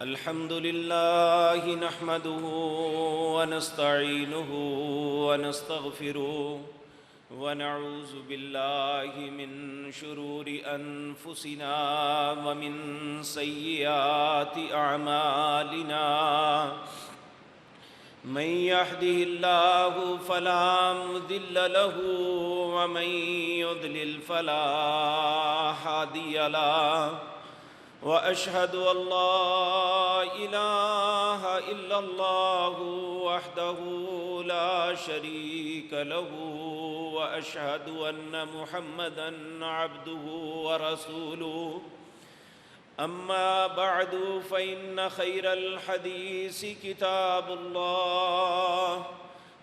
الحمد لله نحمده ونستعينه ونستغفره ونعوذ بالله من شرور أنفسنا ومن سيئات أعمالنا من يهده الله فلا مضل له ومن يضلل فلا هادي له وأشهد أن لا إله إلا الله وحده لا شريك له وأشهد أن محمدًا عبده ورسوله أما بعد فإن خير الحديث كتاب الله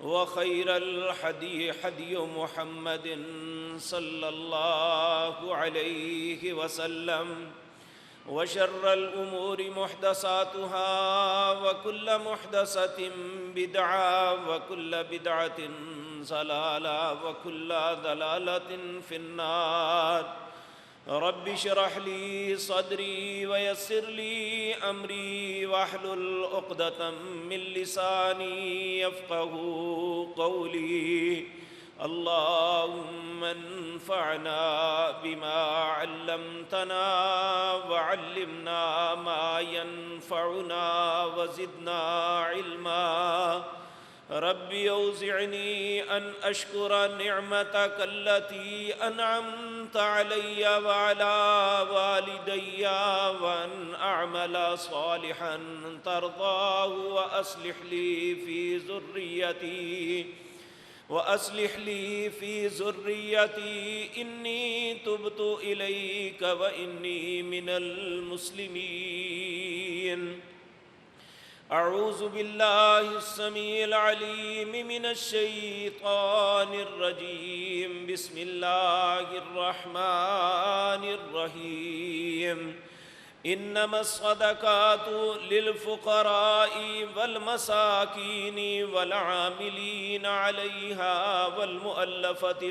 وخير الحدي حدي محمد صلى الله عليه وسلم وشر الأمور محدثاتها وكل محدثة بدعة وكل بدعة ضلالة وكل ضلالة في النار رب اشرح لي صدري ويسر لي أمري واحلل عقدة من لساني يفقهوا قولي اللهم انفعنا بما علمتنا وعلمنا ما ينفعنا وزدنا علما رب أوزعني أن أشكر نعمتك التي أنعمت علي وعلى والدي وأن أعمل صالحا ترضاه وأصلح لي في ذريتي إني تبت إليك وإني من المسلمين أعوذ بالله السميع العليم من الشيطان الرجيم بسم الله الرحمن الرحيم إنما الصدقات للفقراء والمساكين والعاملين عليها والمؤلفة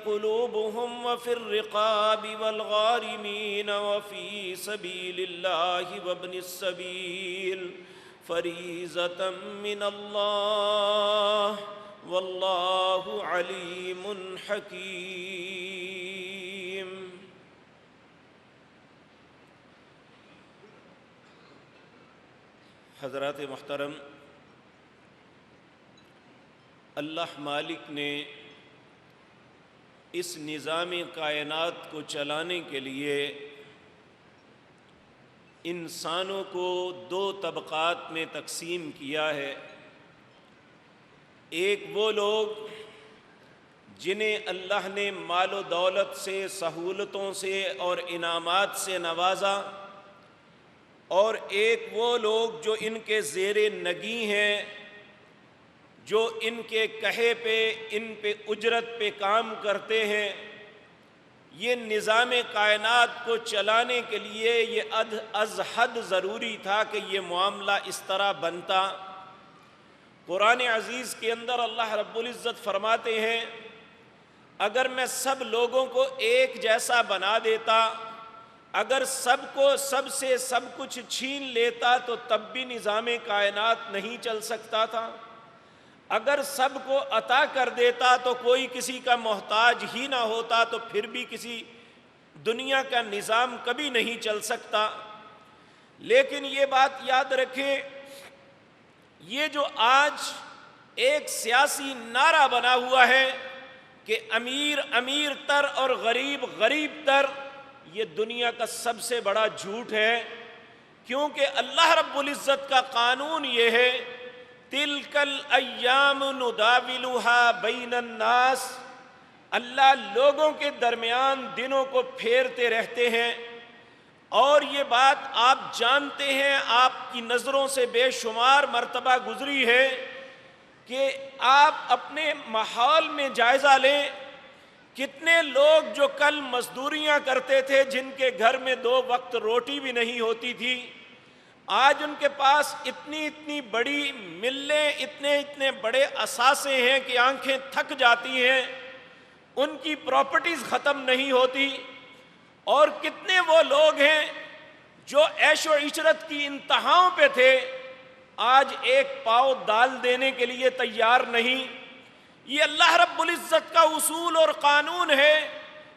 قلوبهم وفي الرقاب والغارمين وفي سبيل الله وابن السبيل فريضة من الله واللہ علیم حکیم۔ حضرات محترم، اللہ مالک نے اس نظام کائنات کو چلانے کے لیے انسانوں کو دو طبقات میں تقسیم کیا ہے۔ ایک وہ لوگ جنہیں اللہ نے مال و دولت سے، سہولتوں سے اور انعامات سے نوازا، اور ایک وہ لوگ جو ان کے زیر نگیں ہیں، جو ان کے کہے پہ، ان پہ اجرت پہ کام کرتے ہیں۔ یہ نظام کائنات کو چلانے کے لیے یہ از حد ضروری تھا کہ یہ معاملہ اس طرح بنتا۔ قرآن عزیز کے اندر اللہ رب العزت فرماتے ہیں، اگر میں سب لوگوں کو ایک جیسا بنا دیتا، اگر سب کو سب سے سب کچھ چھین لیتا تو تب بھی نظام کائنات نہیں چل سکتا تھا۔ اگر سب کو عطا کر دیتا تو کوئی کسی کا محتاج ہی نہ ہوتا تو پھر بھی کسی دنیا کا نظام کبھی نہیں چل سکتا۔ لیکن یہ بات یاد رکھیں، یہ جو آج ایک سیاسی نعرہ بنا ہوا ہے کہ امیر امیر تر اور غریب غریب تر، یہ دنیا کا سب سے بڑا جھوٹ ہے، کیونکہ اللہ رب العزت کا قانون یہ ہے، تِلْكَ الْأَيَّامُ نُدَاوِلُهَا بَيْنَ النَّاسِ، اللہ لوگوں کے درمیان دنوں کو پھیرتے رہتے ہیں۔ اور یہ بات آپ جانتے ہیں، آپ کی نظروں سے بے شمار مرتبہ گزری ہے کہ آپ اپنے ماحول میں جائزہ لیں، کتنے لوگ جو کل مزدوریاں کرتے تھے، جن کے گھر میں 2 وقت روٹی بھی نہیں ہوتی تھی، آج ان کے پاس اتنی بڑی ملیں، اتنے بڑے اثاثے ہیں کہ آنکھیں تھک جاتی ہیں، ان کی پراپرٹیز ختم نہیں ہوتی۔ اور کتنے وہ لوگ ہیں جو عیش و عشرت کی انتہاؤں پہ تھے، آج ایک پاؤ دال دینے کے لیے تیار نہیں۔ یہ اللہ رب العزت کا اصول اور قانون ہے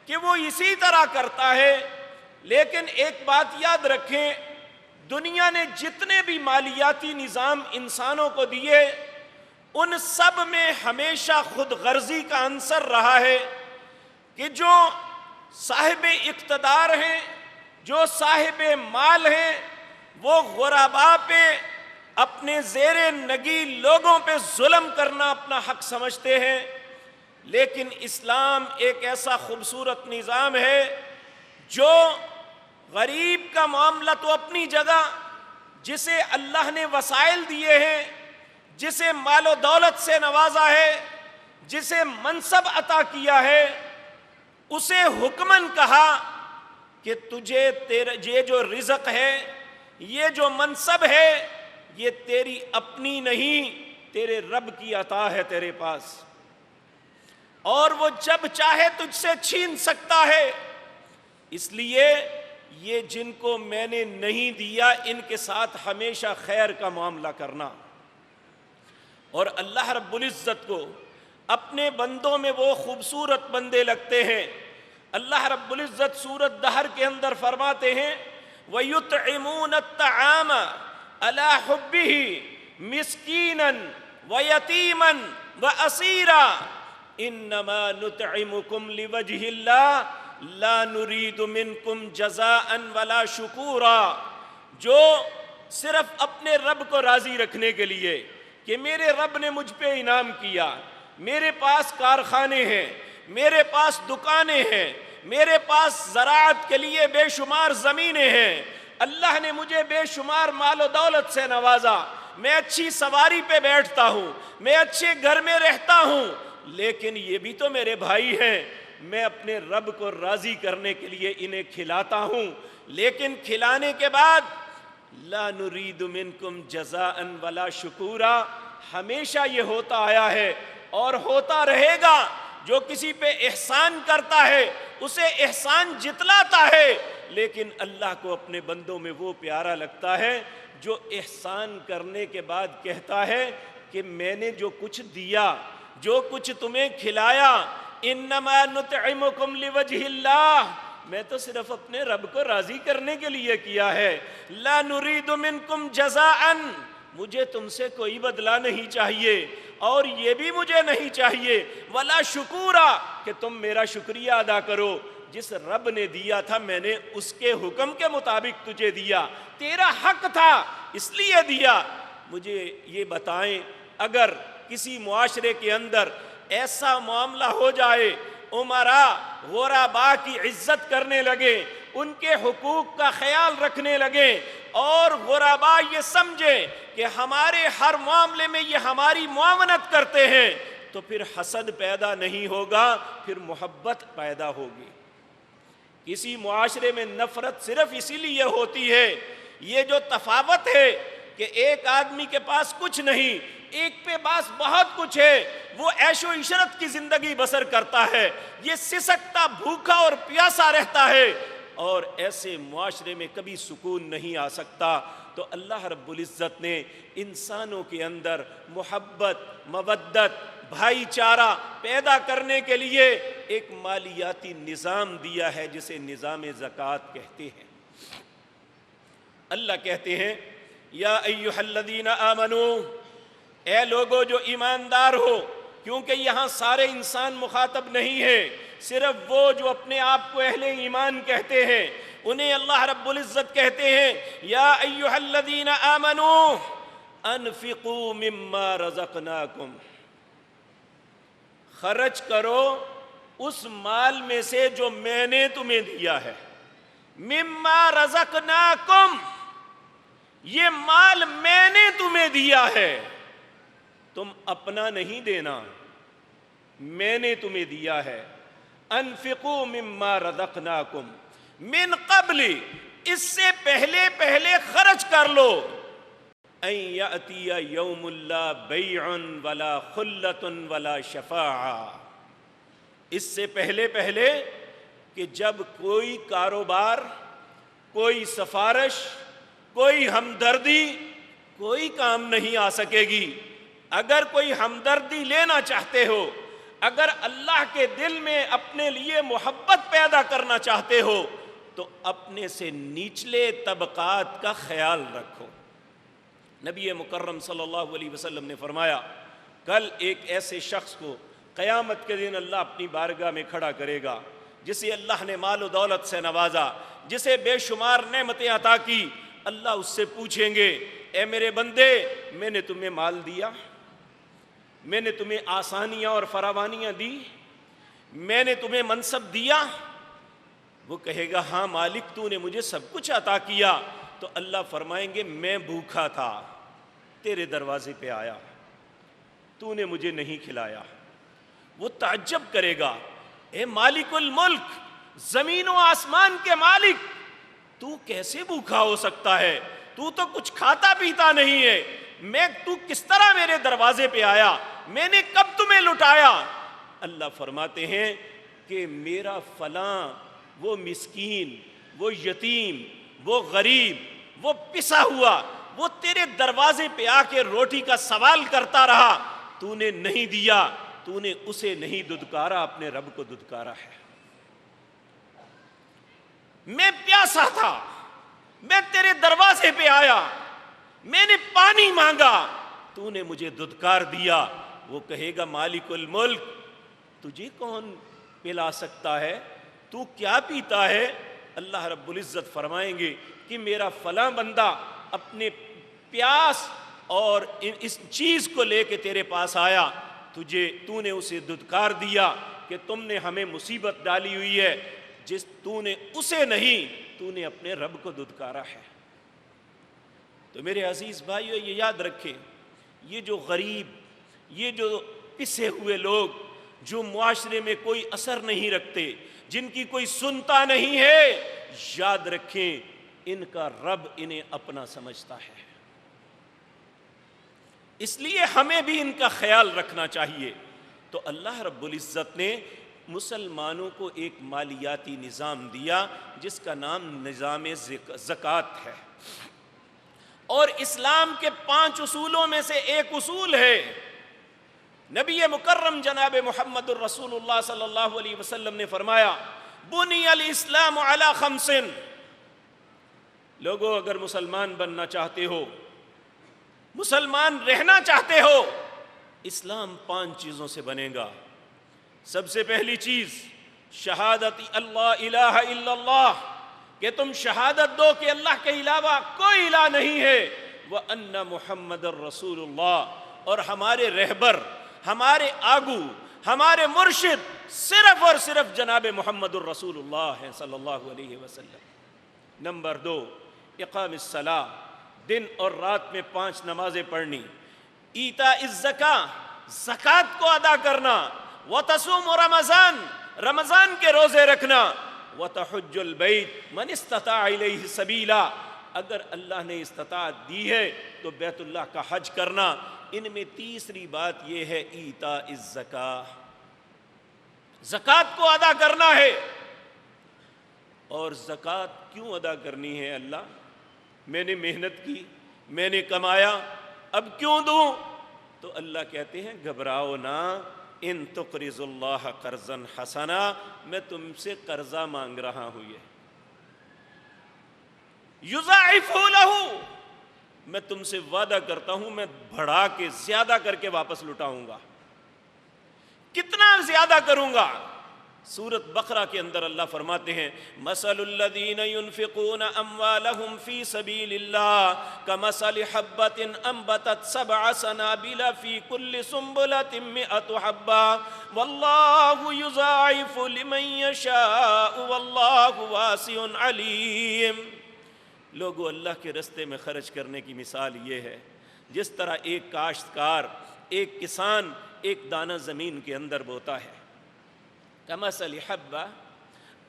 کہ وہ اسی طرح کرتا ہے۔ لیکن ایک بات یاد رکھیں، دنیا نے جتنے بھی مالیاتی نظام انسانوں کو دیے، ان سب میں ہمیشہ خود غرضی کا عنصر رہا ہے کہ جو صاحب اقتدار ہیں، جو صاحب مال ہیں، وہ غرباء پہ، اپنے زیر نگی لوگوں پہ ظلم کرنا اپنا حق سمجھتے ہیں۔ لیکن اسلام ایک ایسا خوبصورت نظام ہے جو غریب کا معاملہ تو اپنی جگہ، جسے اللہ نے وسائل دیے ہیں، جسے مال و دولت سے نوازا ہے، جسے منصب عطا کیا ہے، اسے حکماً کہا کہ تجھے یہ جو رزق ہے، یہ جو منصب ہے، یہ تیری اپنی نہیں، تیرے رب کی عطا ہے تیرے پاس، اور وہ جب چاہے تجھ سے چھین سکتا ہے۔ اس لیے یہ جن کو میں نے نہیں دیا، ان کے ساتھ ہمیشہ خیر کا معاملہ کرنا۔ اور اللہ رب العزت کو اپنے بندوں میں وہ خوبصورت بندے لگتے ہیں۔ اللہ رب العزت سورۃ دہر کے اندر فرماتے ہیں وَيُطْعِمُونَ الطَّعَامَ عَلَى حُبِّهِ مِسْكِينًا وَيَتِيمًا وَأَسِيرًا إِنَّمَا نُطْعِمُكُمْ لِوَجْهِ اللَّهِ لَا نُرِيدُ مِنْكُمْ جَزَاءً وَلَا شُكُورًا، جو صرف اپنے رب کو راضی رکھنے کے لیے کہ میرے رب نے مجھ پہ انعام کیا، میرے پاس کارخانے ہیں، میرے پاس دکانیں ہیں، میرے پاس زراعت کے لیے بے شمار زمینیں ہیں، اللہ نے مجھے بے شمار مال و دولت سے نوازا، میں اچھی سواری پہ بیٹھتا ہوں، میں اچھے گھر میں رہتا ہوں، لیکن یہ بھی تو میرے بھائی ہیں، میں اپنے رب کو راضی کرنے کے لیے انہیں کھلاتا ہوں، لیکن کھلانے کے بعد لا نرید منکم جزاء ولا شکورا، ہمیشہ یہ ہوتا آیا ہے اور ہوتا رہے گا۔ جو کسی پہ احسان کرتا ہے اسے احسان جتلاتا ہے، لیکن اللہ کو اپنے بندوں میں وہ پیارا لگتا ہے جو احسان کرنے کے بعد کہتا ہے کہ میں نے جو کچھ دیا، جو کچھ تمہیں کھلایا، انما نطعمکم لوجہ اللہ، میں تو صرف اپنے رب کو راضی کرنے کے لیے کیا ہے، لا نرید منکم جزاء، مجھے تم سے کوئی بدلہ نہیں چاہیے، اور یہ بھی مجھے نہیں چاہیے ولا شکورا کہ تم میرا شکریہ ادا کرو، جس رب نے دیا تھا میں نے اس کے حکم کے مطابق تجھے دیا، تیرا حق تھا اس لیے دیا۔ مجھے یہ بتائیں، اگر کسی معاشرے کے اندر ایسا معاملہ ہو جائے، امراء غرباء کی عزت کرنے لگے، ان کے حقوق کا خیال رکھنے لگے، اور غرباء یہ سمجھیں کہ ہمارے ہر معاملے میں یہ ہماری معاونت کرتے ہیں، تو پھر حسد پیدا نہیں ہوگا، پھر محبت پیدا ہوگی۔ کسی معاشرے میں نفرت صرف اسی لیے ہوتی ہے، یہ جو تفاوت ہے کہ ایک آدمی کے پاس کچھ نہیں، ایک پہ پاس بہت کچھ ہے، وہ عیش و عشرت کی زندگی بسر کرتا ہے، یہ سسکتا بھوکا اور پیاسا رہتا ہے، اور ایسے معاشرے میں کبھی سکون نہیں آ سکتا۔ تو اللہ رب العزت نے انسانوں کے اندر محبت، مودت، بھائی چارہ پیدا کرنے کے لیے ایک مالیاتی نظام دیا ہے جسے نظام زکوٰۃ کہتے ہیں۔ اللہ کہتے ہیں یا ایھا الذین آمنو، اے لوگو جو ایماندار ہو، کیونکہ یہاں سارے انسان مخاطب نہیں ہیں، صرف وہ جو اپنے آپ کو اہل ایمان کہتے ہیں انہیں اللہ رب العزت کہتے ہیں یا ایھا الذین آمنو انفقوا مما رزقناکم، خرچ کرو اس مال میں سے جو میں نے تمہیں دیا ہے، مما رزقناکم، یہ مال میں نے تمہیں دیا ہے، تم اپنا نہیں دینا، میں نے تمہیں دیا ہے۔ انفقوا مما رزقناکم من قبل، اس سے پہلے خرچ کر لو، ان یأتی یوم لا بیع ولا خلۃ ولا شفاعہ، اس سے پہلے کہ جب کوئی کاروبار، کوئی سفارش، کوئی ہمدردی، کوئی کام نہیں آ سکے گی۔ اگر کوئی ہمدردی لینا چاہتے ہو، اگر اللہ کے دل میں اپنے لیے محبت پیدا کرنا چاہتے ہو، تو اپنے سے نچلے طبقات کا خیال رکھو۔ نبی مکرم صلی اللہ علیہ وسلم نے فرمایا، کل ایک ایسے شخص کو قیامت کے دن اللہ اپنی بارگاہ میں کھڑا کرے گا جسے اللہ نے مال و دولت سے نوازا، جسے بے شمار نعمتیں عطا کی۔ اللہ اس سے پوچھیں گے، اے میرے بندے، میں نے تمہیں مال دیا؟ میں نے تمہیں آسانیاں اور فراوانیاں دی؟ میں نے تمہیں منصب دیا؟ وہ کہے گا، ہاں مالک، تو نے مجھے سب کچھ عطا کیا۔ تو اللہ فرمائیں گے، میں بھوکا تھا، تیرے دروازے پہ آیا، تو نے مجھے نہیں کھلایا۔ وہ تعجب کرے گا، اے مالک الملک، زمین و آسمان کے مالک، تو کیسے بھوکا ہو سکتا ہے؟ تو کچھ کھاتا پیتا نہیں ہے، تو کس طرح میرے دروازے پہ آیا؟ میں نے کب تمہیں لٹایا؟ اللہ فرماتے ہیں کہ میرا فلاں، وہ مسکین، وہ یتیم، وہ غریب، وہ پسا ہوا، وہ تیرے دروازے پہ آ کے روٹی کا سوال کرتا رہا، تو نے نہیں دیا، تو نے اسے نہیں ددکارا، اپنے رب کو ددکارا ہے۔ میں پیاسا تھا، میں تیرے دروازے پہ آیا، میں نے پانی مانگا، تو نے مجھے ددکار دیا۔ وہ کہے گا، مالک الملک، تجھے کون پلا سکتا ہے؟ تو کیا پیتا ہے؟ اللہ رب العزت فرمائیں گے کہ میرا فلاں بندہ اپنے پیاس اور اس چیز کو لے کے تیرے پاس آیا، تو نے اسے ددکار دیا کہ تم نے ہمیں مصیبت ڈالی ہوئی ہے، تو نے اسے نہیں، تو نے اپنے رب کو ددکارا ہے۔ تو میرے عزیز بھائیو، یہ یاد رکھیں، یہ جو غریب، یہ جو پسے ہوئے لوگ، جو معاشرے میں کوئی اثر نہیں رکھتے، جن کی کوئی سنتا نہیں ہے، یاد رکھیں ان کا رب انہیں اپنا سمجھتا ہے۔ اس لیے ہمیں بھی ان کا خیال رکھنا چاہیے۔ تو اللہ رب العزت نے مسلمانوں کو ایک مالیاتی نظام دیا جس کا نام نظام زکوٰۃ ہے، اور اسلام کے 5 اصولوں میں سے ایک اصول ہے۔ نبی مکرم جناب محمد الرسول اللہ صلی اللہ علیہ وسلم نے فرمایا، بنی الاسلام علی 5۔ لوگوں، اگر مسلمان بننا چاہتے ہو، مسلمان رہنا چاہتے ہو، اسلام 5 چیزوں سے بنے گا۔ سب سے پہلی چیز، شہادت اللہ الہ الا اللہ، کہ تم شہادت دو کہ اللہ کے علاوہ کوئی الہ نہیں ہے، وَأَنَّ مُحَمَّدَ الرَّسُولُ اللَّهِ، اور ہمارے رہبر، ہمارے آگو، ہمارے مرشد صرف اور صرف جناب محمد الرسول اللہ ہے صلی اللہ علیہ وسلم۔ نمبر 2، اقام الصلاۃ، دن اور رات میں 5 نمازیں پڑھنی، ایتاء الزکاۃ، زکوٰۃ کو ادا کرنا، وتصوم رمضان، رمضان کے روزے رکھنا، وتحج البیت من استطاع الیہ سبیلا، اگر اللہ نے استطاعت دی ہے تو بیت اللہ کا حج کرنا۔ ان میں تیسری بات یہ ہے ایتاء الزکاۃ، زکوٰۃ کو ادا کرنا ہے۔ اور زکوٰۃ کیوں ادا کرنی ہے؟ اللہ، میں نے محنت کی، میں نے کمایا، اب کیوں دوں؟ تو اللہ کہتے ہیں، گھبراؤ نہ، ان تقرضوا اللہ قرضا حسنا، میں تم سے قرضہ مانگ رہا ہوں، یہ یضاعفہ لہ، میں تم سے وعدہ کرتا ہوں میں بڑھا کے زیادہ کر کے واپس لٹاؤں گا۔ کتنا زیادہ کروں گا؟ سورۃ بقرہ کے اندر اللہ فرماتے ہیں، مثل الذین ينفقون اموالهم فی سبیل اللہ کمثل حبۃ انبتت 7 سنابل فی کل سنبلۃ 100 حبۃ واللہ یضاعف لمن یشاء واللہ واسع علیم۔ لوگوں، اللہ کے رستے میں خرچ کرنے کی مثال یہ ہے، جس طرح ایک کاشتکار، ایک کسان ایک دانہ زمین کے اندر بوتا ہے، کمثل حبہ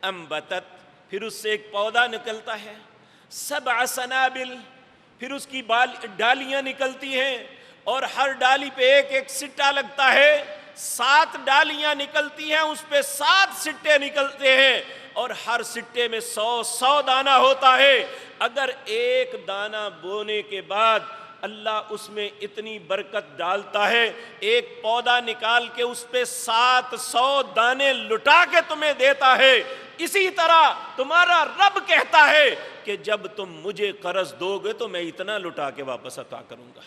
انبتت، پھر اس سے ایک پودا نکلتا ہے، 7 سنابل، پھر اس کی ڈالیاں نکلتی ہیں، اور ہر ڈالی پہ ایک ایک سٹا لگتا ہے، 7 ڈالیاں نکلتی ہیں، اس پہ 7 سٹے نکلتے ہیں، اور ہر سٹے میں 100 دانہ ہوتا ہے. اگر ایک دانہ بونے کے بعد اللہ اس میں اتنی برکت ڈالتا ہے, ایک پودا نکال کے اس پہ 700 دانے لٹا کے تمہیں دیتا ہے. اسی طرح تمہارا رب کہتا ہے کہ جب تم مجھے قرض دو گے تو میں اتنا لٹا کے واپس عطا کروں گا.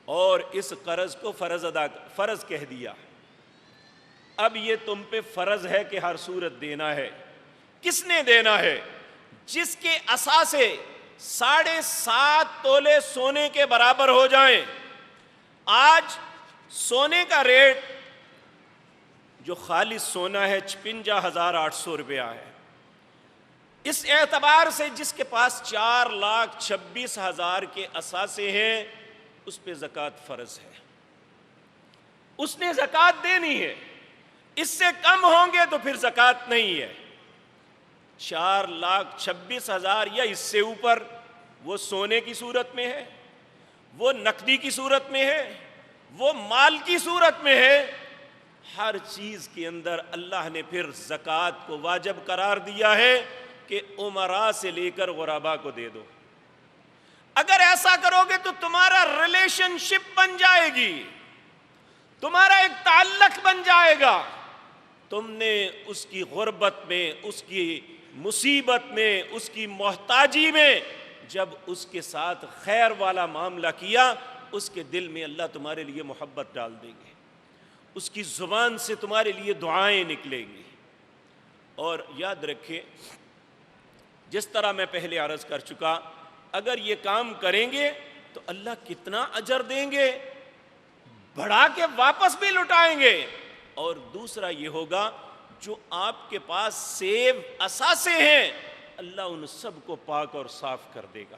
اور اس قرض کو فرض کہہ دیا. اب یہ تم پہ فرض ہے کہ ہر صورت دینا ہے. کس نے دینا ہے؟ جس کے اثاثے 7.5 تولے سونے کے برابر ہو جائیں. آج سونے کا ریٹ جو خالص سونا ہے 56,800 روپیہ ہے. اس اعتبار سے جس کے پاس 4,26,000 کے اثاثے ہیں اس پہ زکوٰۃ فرض ہے, اس نے زکوٰۃ دینی ہے. اس سے کم ہوں گے تو پھر زکوٰۃ نہیں ہے. 4,26,000 یا اس سے اوپر وہ سونے کی صورت میں ہے, وہ نقدی کی صورت میں ہے, وہ مال کی صورت میں ہے. ہر چیز کے اندر اللہ نے پھر زکوٰۃ کو واجب قرار دیا ہے کہ امراء سے لے کر غرباء کو دے دو. اگر ایسا کرو گے تو تمہارا ریلیشن شپ بن جائے گی, تمہارا ایک تعلق بن جائے گا. تم نے اس کی غربت میں, اس کی مصیبت میں, اس کی محتاجی میں جب اس کے ساتھ خیر والا معاملہ کیا, اس کے دل میں اللہ تمہارے لیے محبت ڈال دیں گے, اس کی زبان سے تمہارے لیے دعائیں نکلیں گی. اور یاد رکھیں, جس طرح میں پہلے عرض کر چکا, اگر یہ کام کریں گے تو اللہ کتنا اجر دیں گے, بڑھا کے واپس بھی لٹائیں گے. اور دوسرا یہ ہوگا جو آپ کے پاس سیو اثاثے ہیں اللہ ان سب کو پاک اور صاف کر دے گا.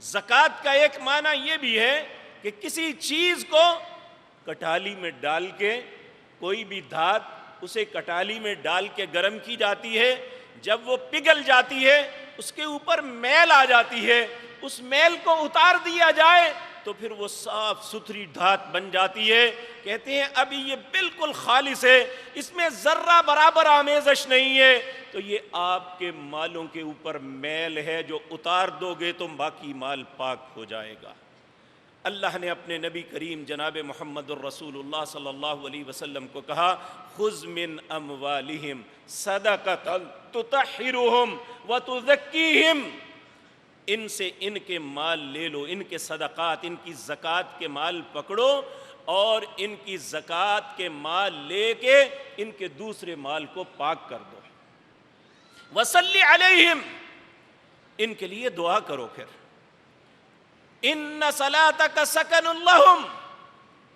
زکوٰۃ کا ایک معنی یہ بھی ہے کہ کسی چیز کو کٹالی میں ڈال کے, کوئی بھی دھات اسے کٹالی میں ڈال کے گرم کی جاتی ہے, جب وہ پگھل جاتی ہے اس کے اوپر میل آ جاتی ہے, اس میل کو اتار دیا جائے تو پھر وہ صاف ستھری دھات بن جاتی ہے. کہتے ہیں ابھی یہ بالکل خالص ہے, اس میں ذرہ برابر آمیزش نہیں ہے. تو یہ آپ کے مالوں کے اوپر میل ہے, جو اتار دو گے تو باقی مال پاک ہو جائے گا. اللہ نے اپنے نبی کریم جناب محمد الرسول اللہ صلی اللہ علیہ وسلم کو کہا, خذ من اموالہم صدقۃ تطہرہم وتزکیہم, ان سے ان کے مال لے لو, ان کے صدقات, ان کی زکوٰۃ کے مال پکڑو اور ان کی زکوٰۃ کے مال لے کے ان کے دوسرے مال کو پاک کر دو. وصلی علیہم, ان کے لیے دعا کرو. پھر ان صلاتک سکن لہم,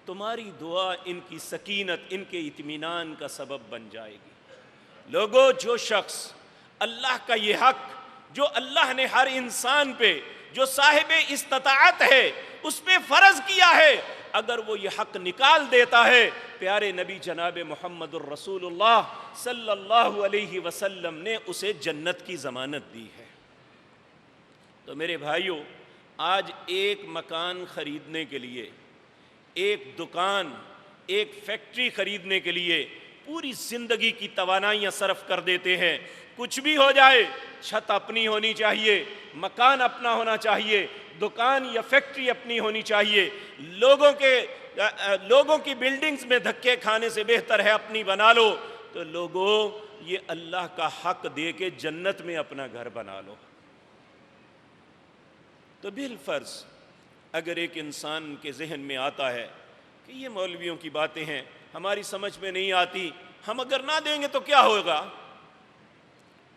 تمہاری دعا ان کی سکینت, ان کے اطمینان کا سبب بن جائے گی. لوگوں, جو شخص اللہ کا یہ حق جو اللہ نے ہر انسان پہ, جو صاحب استطاعت ہے, اس پہ فرض کیا ہے, اگر وہ یہ حق نکال دیتا ہے, پیارے نبی جناب محمد الرسول اللہ صلی اللہ علیہ وسلم نے اسے جنت کی ضمانت دی ہے. تو میرے بھائیوں, آج ایک مکان خریدنے کے لیے, ایک دکان, ایک فیکٹری خریدنے کے لیے پوری زندگی کی توانائیاں صرف کر دیتے ہیں. کچھ بھی ہو جائے, چھت اپنی ہونی چاہیے, مکان اپنا ہونا چاہیے, دکان یا فیکٹری اپنی ہونی چاہیے. لوگوں کی بلڈنگز میں دھکے کھانے سے بہتر ہے اپنی بنا لو. تو لوگوں, یہ اللہ کا حق دے کے جنت میں اپنا گھر بنا لو. تو بالفرض اگر ایک انسان کے ذہن میں آتا ہے کہ یہ مولویوں کی باتیں ہیں, ہماری سمجھ میں نہیں آتی, ہم اگر نہ دیں گے تو کیا ہوگا,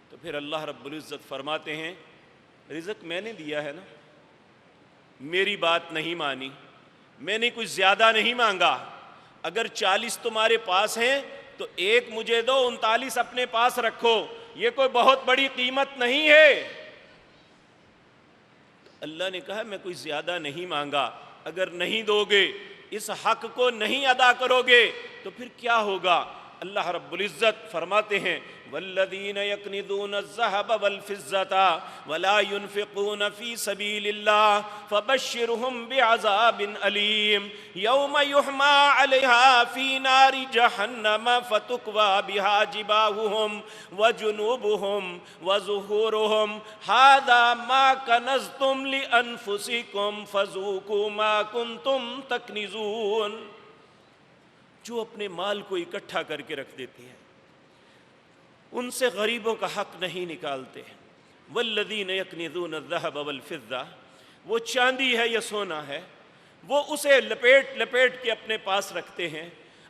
تو پھر اللہ رب العزت فرماتے ہیں, رزق میں نے دیا ہے نا, میری بات نہیں مانی, میں نے کچھ زیادہ نہیں مانگا. اگر 40 تمہارے پاس ہیں تو ایک مجھے دو, 39 اپنے پاس رکھو, یہ کوئی بہت بڑی قیمت نہیں ہے. اللہ نے کہا میں کوئی زیادہ نہیں مانگا, اگر نہیں دو گے, اس حق کو نہیں ادا کرو گے, تو پھر کیا ہوگا, اللہ رب العزت فرماتے ہیں والذین یکنزون الذهب والفضة ولا ينفقون في سبيل الله فبشرهم بعذاب أليم يوم يحمى عليها في نار جهنم فتكوى بها جباههم وجنوبهم وظهورهم هذا ما كنزتم لأنفسكم فذوقوا ما كنتم تكنزون. جو اپنے مال کو اکٹھا کر کے رکھ دیتے ہیں ان سے غریبوں کا حق نہیں نکالتے. والذین یکنزون الذهب والفضة، وہ چاندی ہے یا سونا ہے وہ اسے لپیٹ کے اپنے پاس رکھتے ہیں،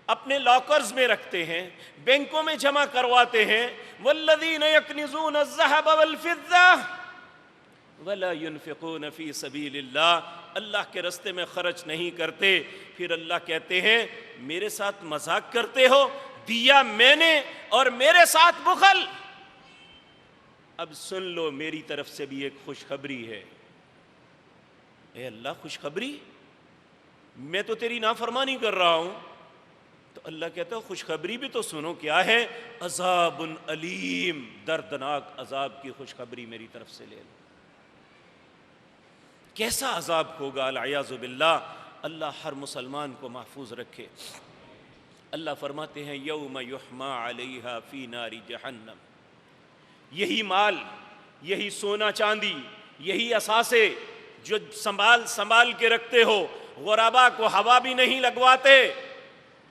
اپنے لاکرز میں رکھتے ہیں، بینکوں میں جمع کرواتے ہیں. والذین یکنزون الذهب والفضة ولا ينفقون في سبيل اللہ، اللہ کے راستے میں خرچ نہیں کرتے. پھر اللہ کہتے ہیں میرے ساتھ مذاق کرتے ہو، دیا میں نے اور میرے ساتھ بخل. اب سن لو میری طرف سے بھی ایک خوشخبری ہے. اے اللہ خوشخبری؟ میں تو تیری نافرمانی کر رہا ہوں. تو اللہ کہتا ہے خوشخبری بھی تو سنو، کیا ہے؟ عذاب علیم، دردناک عذاب کی خوشخبری میری طرف سے لے لو. کیسا عذاب ہوگا العیاذ باللہ. اللہ ہر مسلمان کو محفوظ رکھے. اللہ فرماتے ہیں یوم یحمى علیہا فی نار جہنم. یہی مال، یہی سونا چاندی، یہی اثاثے جو سنبھال کے رکھتے ہو، غربا کو ہوا بھی نہیں لگواتے،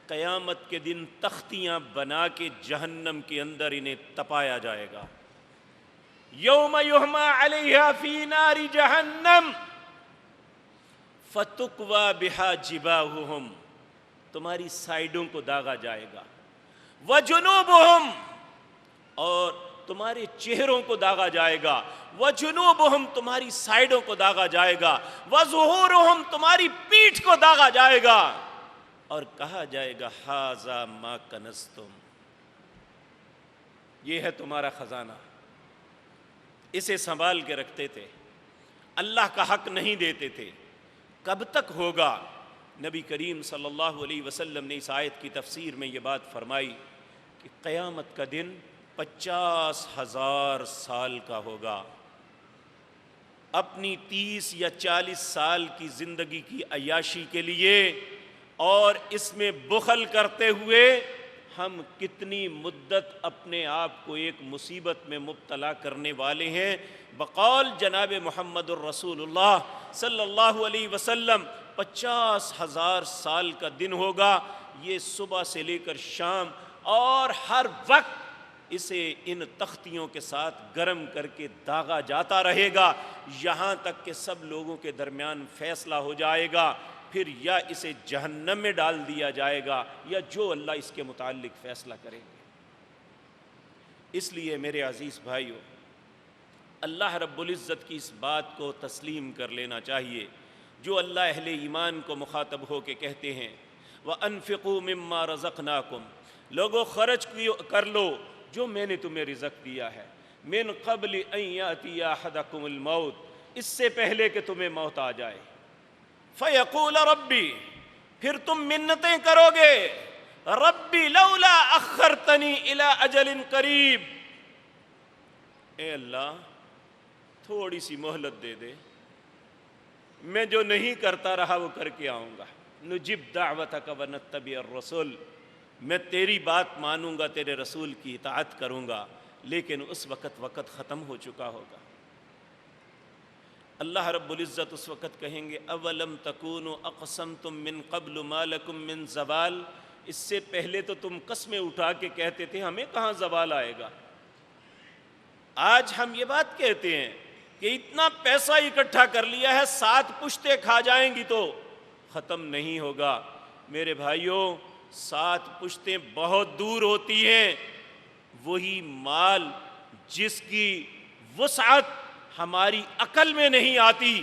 قیامت کے دن تختیاں بنا کے جہنم کے اندر انہیں تپایا جائے گا. یوم یحمى علیہا فی نار جہنم فتکوی بہا جباہہم، تمہاری سائیڈوں کو داغا جائے گا. وجنوبہم، اور تمہارے چہروں کو داغا جائے گا. وجنوبہم، تمہاری سائیڈوں کو داغا جائے گا. وظہورہم، تمہاری پیٹھ کو داغا جائے گا. اور کہا جائے گا ھذا ما کنزتم، یہ ہے تمہارا خزانہ، اسے سنبھال کے رکھتے تھے، اللہ کا حق نہیں دیتے تھے. کب تک ہوگا؟ نبی کریم صلی اللہ علیہ وسلم نے اس آیت کی تفسیر میں یہ بات فرمائی کہ قیامت کا دن 50,000 سال کا ہوگا. اپنی 30 یا 40 سال کی زندگی کی عیاشی کے لیے اور اس میں بخل کرتے ہوئے ہم کتنی مدت اپنے آپ کو ایک مصیبت میں مبتلا کرنے والے ہیں. بقول جناب محمد الرسول اللہ صلی اللہ علیہ وسلم 50,000 سال کا دن ہوگا. یہ صبح سے لے کر شام اور ہر وقت اسے ان تختیوں کے ساتھ گرم کر کے داغا جاتا رہے گا یہاں تک کہ سب لوگوں کے درمیان فیصلہ ہو جائے گا. پھر یا اسے جہنم میں ڈال دیا جائے گا یا جو اللہ اس کے متعلق فیصلہ کریں گے. اس لیے میرے عزیز بھائیو، اللہ رب العزت کی اس بات کو تسلیم کر لینا چاہیے جو اللہ اہل ایمان کو مخاطب ہو کے کہتے ہیں وَأَنفِقُوا مِمَّا رَزَقْنَاكُمْ، لوگو خرچ کر لو جو میں نے تمہیں رزق دیا ہے. مِن قَبْلِ أَن يَأْتِيَ أَحَدَكُمُ الْمَوْتُ، اس سے پہلے کہ تمہیں موت آ جائے. فَيَقُولَ رَبِّ، پھر تم منتیں کرو گے ربی لولا اخرتنی الی اجل قریب، اے اللہ تھوڑی سی مہلت دے دے، میں جو نہیں کرتا رہا وہ کر کے آؤں گا. نجب دعوتک ونتبع الرسول، میں تیری بات مانوں گا، تیرے رسول کی اطاعت کروں گا، لیکن اس وقت ختم ہو چکا ہوگا. اللہ رب العزت اس وقت کہیں گے اولم تکونوا اقسمتم من قبل ما لکم من زوال، اس سے پہلے تو تم قسمیں اٹھا کے کہتے تھے ہمیں کہاں زوال آئے گا. آج ہم یہ بات کہتے ہیں کہ اتنا پیسہ اکٹھا کر لیا ہے 7 پشتیں کھا جائیں گی تو ختم نہیں ہوگا. میرے بھائیوں 7 پشتیں بہت دور ہوتی ہیں. وہی مال جس کی وسعت ہماری عقل میں نہیں آتی،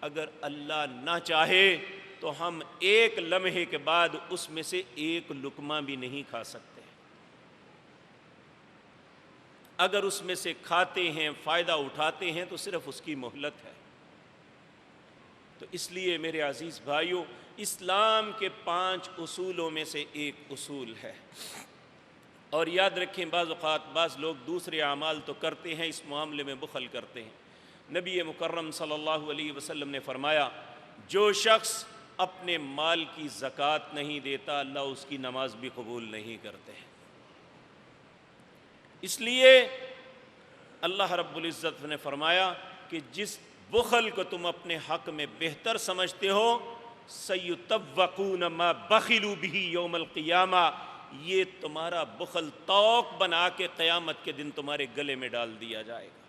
اگر اللہ نہ چاہے تو ہم ایک لمحے کے بعد اس میں سے ایک لقمہ بھی نہیں کھا سکتے. اگر اس میں سے کھاتے ہیں، فائدہ اٹھاتے ہیں تو صرف اس کی مہلت ہے. تو اس لیے میرے عزیز بھائیوں، اسلام کے 5 اصولوں میں سے ایک اصول ہے اور یاد رکھیں بعض اوقات بعض لوگ دوسرے اعمال تو کرتے ہیں، اس معاملے میں بخل کرتے ہیں۔ نبی مکرم صلی اللہ علیہ وسلم نے فرمایا جو شخص اپنے مال کی زکوٰۃ نہیں دیتا اللہ اس کی نماز بھی قبول نہیں کرتے۔ اس لیے اللہ رب العزت نے فرمایا کہ جس بخل کو تم اپنے حق میں بہتر سمجھتے ہو سَيُطَوَّقُونَ مَا بَخِلُوا بِهِ یوم القیامہ، یہ تمہارا بخل طوق بنا کے قیامت کے دن تمہارے گلے میں ڈال دیا جائے گا۔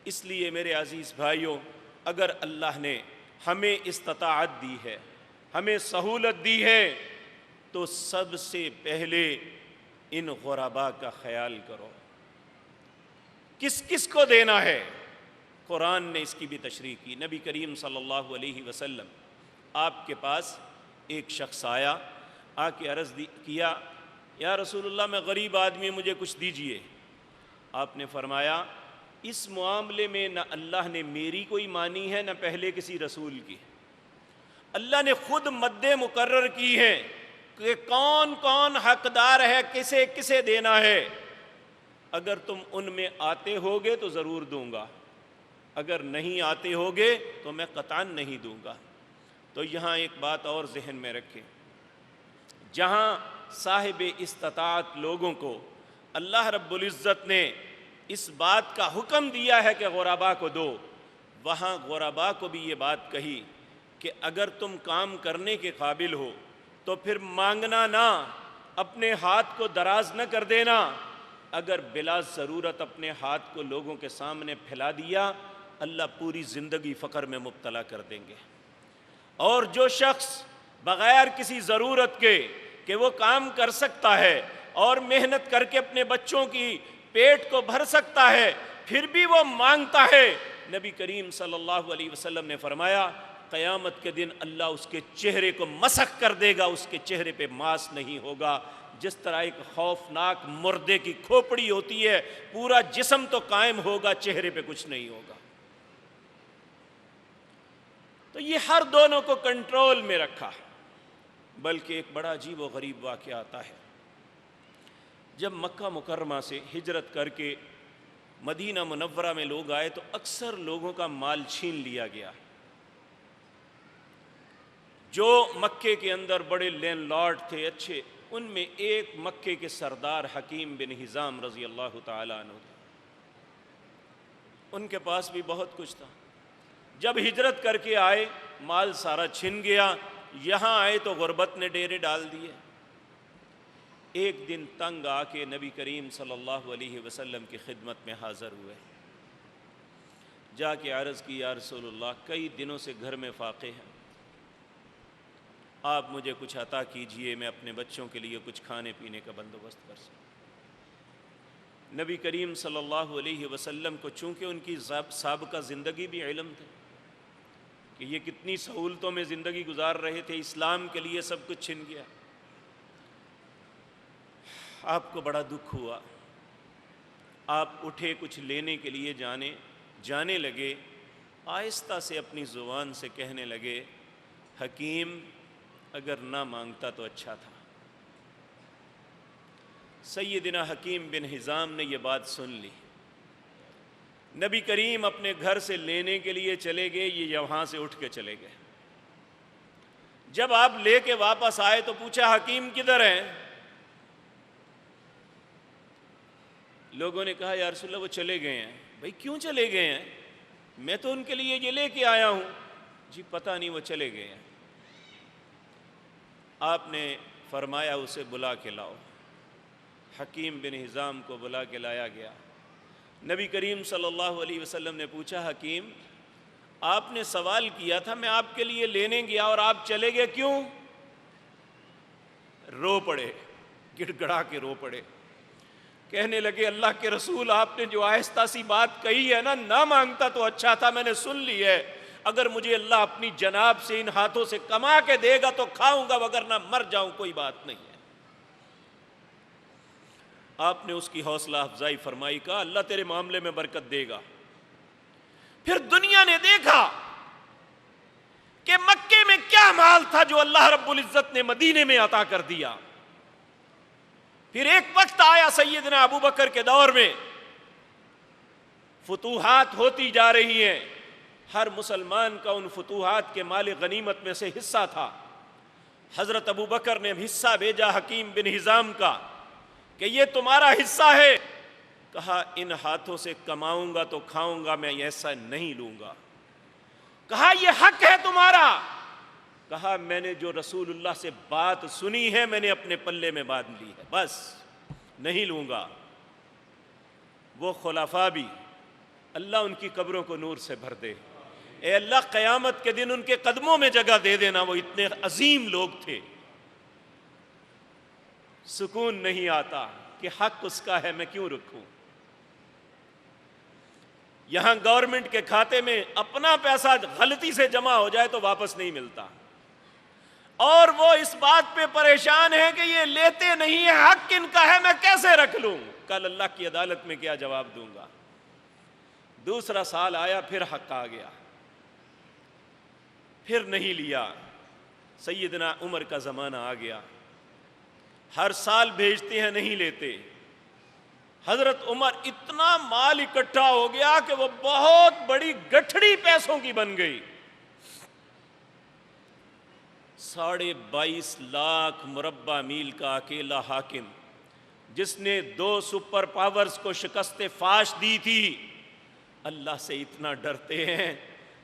اس لیے میرے عزیز بھائیوں، اگر اللہ نے ہمیں استطاعت دی ہے، ہمیں سہولت دی ہے، تو سب سے پہلے ان غرباء کا خیال کرو۔ کس کس کو دینا ہے؟ قرآن نے اس کی بھی تشریح کی۔ نبی کریم صلی اللہ علیہ وسلم آپ کے پاس ایک شخص آیا، آ کے عرض کیا یا رسول اللہ میں غریب آدمی، مجھے کچھ دیجئے۔ آپ نے فرمایا اس معاملے میں نہ اللہ نے میری کوئی مانی ہے نہ پہلے کسی رسول کی۔ اللہ نے خود مد مقرر کی ہے کہ کون کون حقدار ہے، کسے کسے دینا ہے۔ اگر تم ان میں آتے ہوگے تو ضرور دوں گا، اگر نہیں آتے ہوگے تو میں قطعاً نہیں دوں گا۔ تو یہاں ایک بات اور ذہن میں رکھیں، جہاں صاحب استطاعت لوگوں کو اللہ رب العزت نے اس بات کا حکم دیا ہے کہ غرباء کو دو، وہاں غرباء کو بھی یہ بات کہی کہ اگر تم کام کرنے کے قابل ہو تو پھر مانگنا نہ، اپنے ہاتھ کو دراز نہ کر دینا۔ اگر بلا ضرورت اپنے ہاتھ کو لوگوں کے سامنے پھیلا دیا اللہ پوری زندگی فقر میں مبتلا کر دیں گے۔ اور جو شخص بغیر کسی ضرورت کے کہ وہ کام کر سکتا ہے اور محنت کر کے اپنے بچوں کی پیٹ کو بھر سکتا ہے پھر بھی وہ مانگتا ہے، نبی کریم صلی اللہ علیہ وسلم نے فرمایا قیامت کے دن اللہ اس کے چہرے کو مسخ کر دے گا، اس کے چہرے پہ ماس نہیں ہوگا۔ جس طرح ایک خوفناک مردے کی کھوپڑی ہوتی ہے، پورا جسم تو قائم ہوگا، چہرے پہ کچھ نہیں ہوگا۔ تو یہ ہر دونوں کو کنٹرول میں رکھا ہے۔ بلکہ ایک بڑا عجیب و غریب واقعہ آتا ہے، جب مکہ مکرمہ سے ہجرت کر کے مدینہ منورہ میں لوگ آئے تو اکثر لوگوں کا مال چھین لیا گیا۔ جو مکے کے اندر بڑے لینڈ لارڈ تھے اچھے، ان میں ایک مکے کے سردار حکیم بن حزام رضی اللہ تعالیٰ عنہ تھے، ان کے پاس بھی بہت کچھ تھا۔ جب ہجرت کر کے آئے مال سارا چھن گیا، یہاں آئے تو غربت نے ڈیرے ڈال دیے۔ ایک دن تنگ آ کے نبی کریم صلی اللہ علیہ وسلم کی خدمت میں حاضر ہوئے، جا کے عرض کی یا رسول اللہ کئی دنوں سے گھر میں فاقے ہیں، آپ مجھے کچھ عطا کیجئے، میں اپنے بچوں کے لیے کچھ کھانے پینے کا بندوبست کر سکوں۔ نبی کریم صلی اللہ علیہ وسلم کو چونکہ ان کی سابقہ زندگی بھی علم تھا کہ یہ کتنی سہولتوں میں زندگی گزار رہے تھے، اسلام کے لیے سب کچھ چھن گیا۔ آپ کو بڑا دکھ ہوا، آپ اٹھے کچھ لینے کے لیے جانے لگے، آہستہ سے اپنی زبان سے کہنے لگے حکیم اگر نہ مانگتا تو اچھا تھا۔ سیدنا حکیم بن حزام نے یہ بات سن لی، نبی کریم اپنے گھر سے لینے کے لیے چلے گئے، یہ وہاں سے اٹھ کے چلے گئے۔ جب آپ لے کے واپس آئے تو پوچھا حکیم کدھر ہیں؟ لوگوں نے کہا یا رسول اللہ وہ چلے گئے ہیں۔ بھئی کیوں چلے گئے ہیں؟ میں تو ان کے لیے یہ لے کے آیا ہوں۔ جی پتہ نہیں وہ چلے گئے ہیں۔ آپ نے فرمایا اسے بلا کے لاؤ۔ حکیم بن حزام کو بلا کے لایا گیا۔ نبی کریم صلی اللہ علیہ وسلم نے پوچھا حکیم آپ نے سوال کیا تھا، میں آپ کے لیے لینے گیا اور آپ چلے گئے، کیوں؟ رو پڑے، گڑ گڑا کے رو پڑے، کہنے لگے اللہ کے رسول آپ نے جو آہستہ سی بات کہی ہے نا، نہ مانگتا تو اچھا تھا، میں نے سن لی ہے، اگر مجھے اللہ اپنی جناب سے ان ہاتھوں سے کما کے دے گا تو کھاؤں گا، وگرنہ مر جاؤں، کوئی بات نہیں ہے۔ آپ نے اس کی حوصلہ افزائی فرمائی، کہا اللہ تیرے معاملے میں برکت دے گا۔ پھر دنیا نے دیکھا کہ مکے میں کیا مال تھا جو اللہ رب العزت نے مدینے میں عطا کر دیا۔ پھر ایک وقت آیا سیدنا ابو بکر کے دور میں، فتوحات ہوتی جا رہی ہیں، ہر مسلمان کا ان فتوحات کے مال غنیمت میں سے حصہ تھا۔ حضرت ابو بکر نے حصہ بھیجا حکیم بن حزام کا کہ یہ تمہارا حصہ ہے۔ کہا ان ہاتھوں سے کماؤں گا تو کھاؤں گا، میں ایسا نہیں لوں گا۔ کہا یہ حق ہے تمہارا۔ کہا میں نے جو رسول اللہ سے بات سنی ہے میں نے اپنے پلے میں باندھ لی ہے، بس نہیں لوں گا۔ وہ خلفاء بھی اللہ ان کی قبروں کو نور سے بھر دے، اے اللہ قیامت کے دن ان کے قدموں میں جگہ دے دینا، وہ اتنے عظیم لوگ تھے۔ سکون نہیں آتا کہ حق اس کا ہے، میں کیوں رکھوں؟ یہاں گورنمنٹ کے کھاتے میں اپنا پیسہ غلطی سے جمع ہو جائے تو واپس نہیں ملتا، اور وہ اس بات پہ پریشان ہے کہ یہ لیتے نہیں ہے، حق ان کا ہے، میں کیسے رکھ لوں؟ کل اللہ کی عدالت میں کیا جواب دوں گا؟ دوسرا سال آیا، پھر حق آ گیا، پھر نہیں لیا۔ سیدنا عمر کا زمانہ آ گیا، ہر سال بھیجتے ہیں نہیں لیتے۔ حضرت عمر اتنا مال اکٹھا ہو گیا کہ وہ بہت بڑی گٹھڑی پیسوں کی بن گئی، 22.5 لاکھ مربع میل کا اکیلا حاکم، جس نے 2 سپر پاورز کو شکست فاش دی تھی، اللہ سے اتنا ڈرتے ہیں،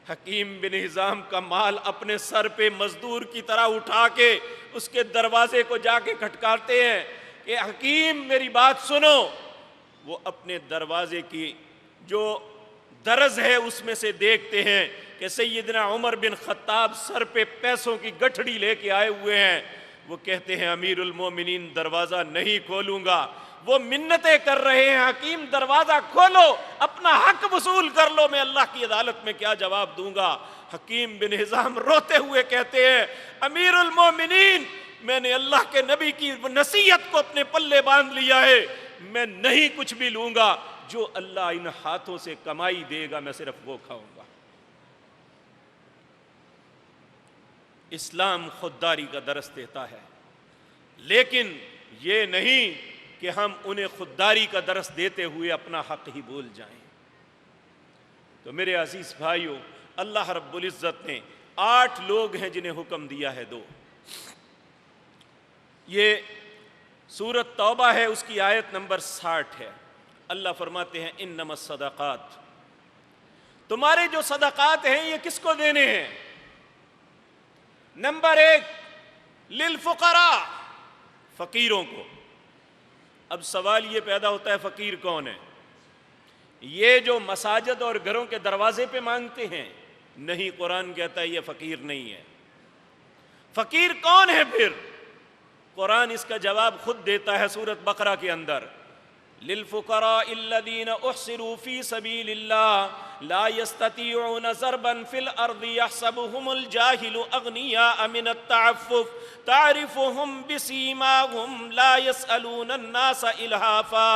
حکیم بن حزام کا مال اپنے سر پہ مزدور کی طرح اٹھا کے اس کے دروازے کو جا کے کھٹکارتے ہیں کہ حکیم میری بات سنو۔ وہ اپنے دروازے کی جو درز ہے اس میں سے دیکھتے ہیں کہ سیدنا عمر بن خطاب سر پہ پیسوں کی گٹھڑی لے کے آئے ہوئے ہیں۔ وہ کہتے ہیں امیر المومنین دروازہ نہیں کھولوں گا۔ وہ منتیں کر رہے ہیں حکیم دروازہ کھولو، اپنا حق وصول کر لو، میں اللہ کی عدالت میں کیا جواب دوں گا؟ حکیم بن حزام روتے ہوئے کہتے ہیں امیر المومنین میں نے اللہ کے نبی کی نصیحت کو اپنے پلے باندھ لیا ہے، میں نہیں کچھ بھی لوں گا، جو اللہ ان ہاتھوں سے کمائی دے گا میں صرف وہ کھاؤں گا۔ اسلام خودداری کا درس دیتا ہے، لیکن یہ نہیں کہ ہم انہیں خودداری کا درس دیتے ہوئے اپنا حق ہی بھول جائیں۔ تو میرے عزیز بھائیوں، اللہ رب العزت نے 8 لوگ ہیں جنہیں حکم دیا ہے 2۔ یہ سورۃ توبہ ہے، اس کی آیت نمبر 60 ہے۔ اللہ فرماتے ہیں انما الصدقات، تمہارے جو صدقات ہیں یہ کس کو دینے ہیں؟ نمبر 1 للفقراء، فقیروں کو۔ اب سوال یہ پیدا ہوتا ہے فقیر کون ہے؟ یہ جو مساجد اور گھروں کے دروازے پہ مانگتے ہیں؟ نہیں، قرآن کہتا ہے یہ فقیر نہیں ہے۔ فقیر کون ہے پھر؟ قرآن اس کا جواب خود دیتا ہے سورۃ بقرہ کے اندر، للفقراء الذین احصروا فی سبیل اللہ لا یستطیعون ضربا فی الارض یحسبهم الجاہل اغنیاء من التعفف تعرفهم بسیماهم لا یسألون الناس الحافا۔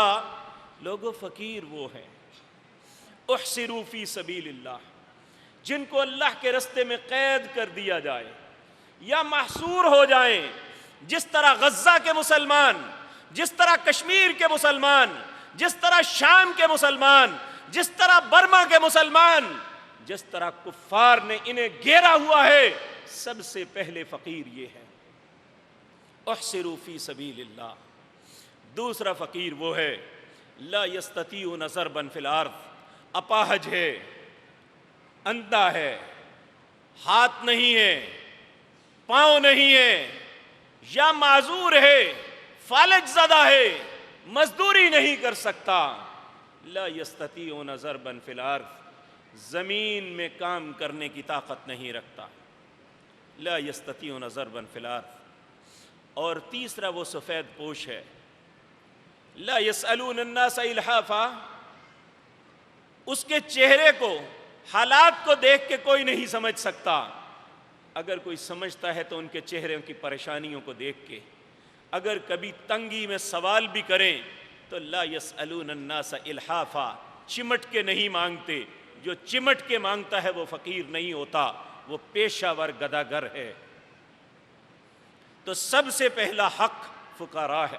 لوگو فقیر وہ ہیں احصروا فی سبیل اللہ، جن کو اللہ کے رستے میں قید کر دیا جائے یا محصور ہو جائیں، جس طرح غزہ کے مسلمان، جس طرح کشمیر کے مسلمان، جس طرح شام کے مسلمان، جس طرح برما کے مسلمان، جس طرح کفار نے انہیں گھیرا ہوا ہے، سب سے پہلے فقیر یہ ہے، احصروا فی سبیل اللہ۔ دوسرا فقیر وہ ہے لا یستطیعون ضربا فی الارض، اپاہج ہے، اندھا ہے، ہاتھ نہیں ہے، پاؤں نہیں ہے، یا معذور ہے، فالج زدہ ہے، مزدوری نہیں کر سکتا۔ لا یستطیعون ضربا فی الارض، زمین میں کام کرنے کی طاقت نہیں رکھتا، لا یستطیعون ضربا فی الارض۔ اور تیسرا وہ سفید پوش ہے، لا یسألون الناس الحافا، اس کے چہرے کو، حالات کو دیکھ کے کوئی نہیں سمجھ سکتا، اگر کوئی سمجھتا ہے تو ان کے چہرے کی پریشانیوں کو دیکھ کے۔ اگر کبھی تنگی میں سوال بھی کریں تو لا یسألون الناس الحافا، چمٹ کے نہیں مانگتے، جو چمٹ کے مانگتا ہے وہ فقیر نہیں ہوتا، وہ پیشہ ور گداگر ہے۔ تو سب سے پہلا حق فقراء ہے۔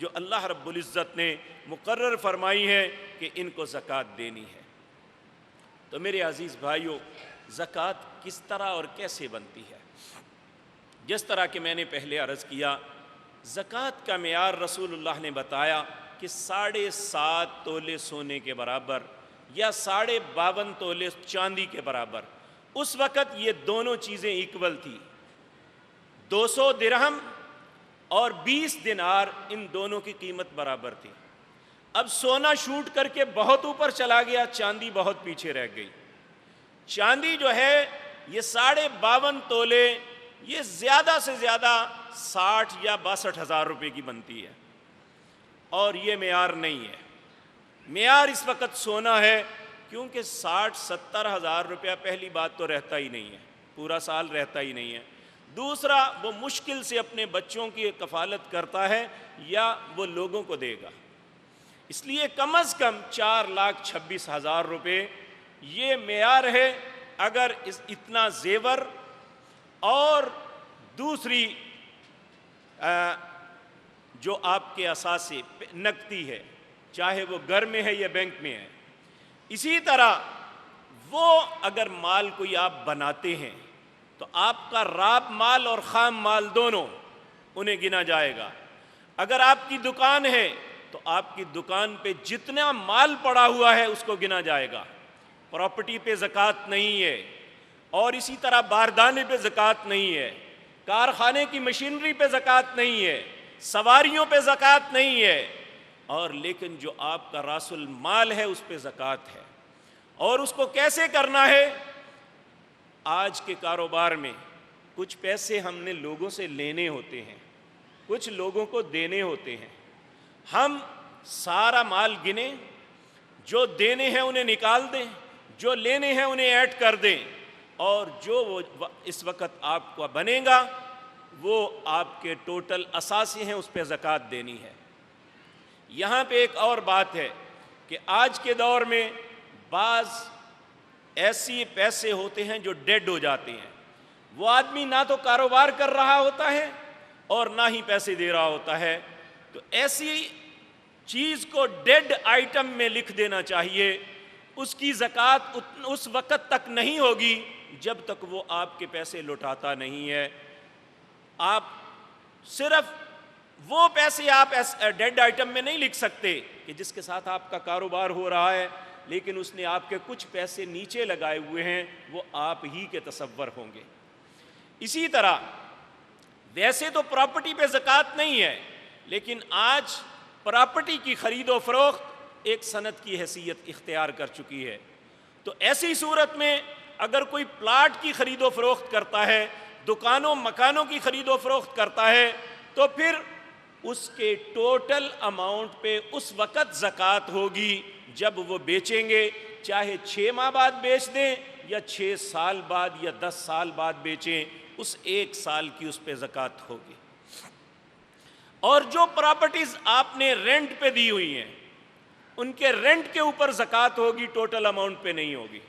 جو اللہ رب العزت نے مقرر فرمائی ہیں کہ ان کو زکوٰۃ دینی ہے۔ تو میرے عزیز بھائیوں، زکوٰۃ کس طرح اور کیسے بنتی ہے؟ جس طرح کہ میں نے پہلے عرض کیا، زکوٰۃ کا معیار رسول اللہ نے بتایا کہ 7.5 تولے سونے کے برابر یا 52.5 تولے چاندی کے برابر۔ اس وقت یہ دونوں چیزیں ایکول تھی، 200 درہم اور 20 دینار، ان دونوں کی قیمت برابر تھی۔ اب سونا شوٹ کر کے بہت اوپر چلا گیا، چاندی بہت پیچھے رہ گئی۔ چاندی جو ہے یہ 52.5 تولے، یہ زیادہ سے زیادہ 60 یا 62 ہزار روپے کی بنتی ہے، اور یہ معیار نہیں ہے۔ معیار اس وقت سونا ہے، کیونکہ 60-70 ہزار روپیہ پہلی بات تو رہتا ہی نہیں ہے، پورا سال رہتا ہی نہیں ہے۔ دوسرا، وہ مشکل سے اپنے بچوں کی کفالت کرتا ہے یا وہ لوگوں کو دے گا، اس لیے کم از کم 4,26,000 روپے یہ معیار ہے۔ اگر اتنا زیور اور دوسری جو آپ کے اثاثے نقدی ہے، چاہے وہ گھر میں ہے یا بینک میں ہے، اسی طرح وہ اگر مال کوئی آپ بناتے ہیں تو آپ کا راب مال اور خام مال دونوں انہیں گنا جائے گا۔ اگر آپ کی دکان ہے تو آپ کی دکان پہ جتنا مال پڑا ہوا ہے اس کو گنا جائے گا، پراپرٹی پہ زکوٰۃ نہیں ہے۔ اور اسی طرح باردانے پہ زکوٰۃ نہیں ہے، کارخانے کی مشینری پہ زکوٰۃ نہیں ہے، سواریوں پہ زکوٰۃ نہیں ہے، اور لیکن جو آپ کا راس المال ہے اس پہ زکوٰۃ ہے۔ اور اس کو کیسے کرنا ہے؟ آج کے کاروبار میں کچھ پیسے ہم نے لوگوں سے لینے ہوتے ہیں، کچھ لوگوں کو دینے ہوتے ہیں۔ ہم سارا مال گنیں، جو دینے ہیں انہیں نکال دیں، جو لینے ہیں انہیں ایڈ کر دیں، اور جو وہ اس وقت آپ کو بنے گا وہ آپ کے ٹوٹل اثاثے ہیں، اس پہ زکوٰۃ دینی ہے۔ یہاں پہ ایک اور بات ہے کہ آج کے دور میں بعض ایسی پیسے ہوتے ہیں جو ڈیڈ ہو جاتے ہیں، وہ آدمی نہ تو کاروبار کر رہا ہوتا ہے اور نہ ہی پیسے دے رہا ہوتا ہے، تو ایسی چیز کو ڈیڈ آئٹم میں لکھ دینا چاہیے۔ اس کی زکوٰۃ اس وقت تک نہیں ہوگی جب تک وہ آپ کے پیسے لوٹاتا نہیں ہے۔ آپ صرف وہ پیسے آپ ڈیڈ آئٹم میں نہیں لکھ سکتے کہ جس کے ساتھ آپ کا کاروبار ہو رہا ہے، لیکن اس نے آپ کے کچھ پیسے نیچے لگائے ہوئے ہیں، وہ آپ ہی کے تصور ہوں گے۔ اسی طرح ویسے تو پراپرٹی پہ زکوٰۃ نہیں ہے، لیکن آج پراپرٹی کی خرید و فروخت ایک صنعت کی حیثیت اختیار کر چکی ہے۔ تو ایسی صورت میں اگر کوئی پلاٹ کی خرید و فروخت کرتا ہے، دکانوں مکانوں کی خرید و فروخت کرتا ہے، تو پھر اس کے ٹوٹل اماؤنٹ پہ اس وقت زکوٰۃ ہوگی جب وہ بیچیں گے، چاہے 6 ماہ بعد بیچ دیں یا 6 سال بعد یا 10 سال بعد بیچیں، اس 1 سال کی اس پہ زکوٰۃ ہوگی۔ اور جو پراپرٹیز آپ نے رینٹ پہ دی ہوئی ہیں، ان کے رینٹ کے اوپر زکوٰۃ ہوگی، ٹوٹل اماؤنٹ پہ نہیں ہوگی۔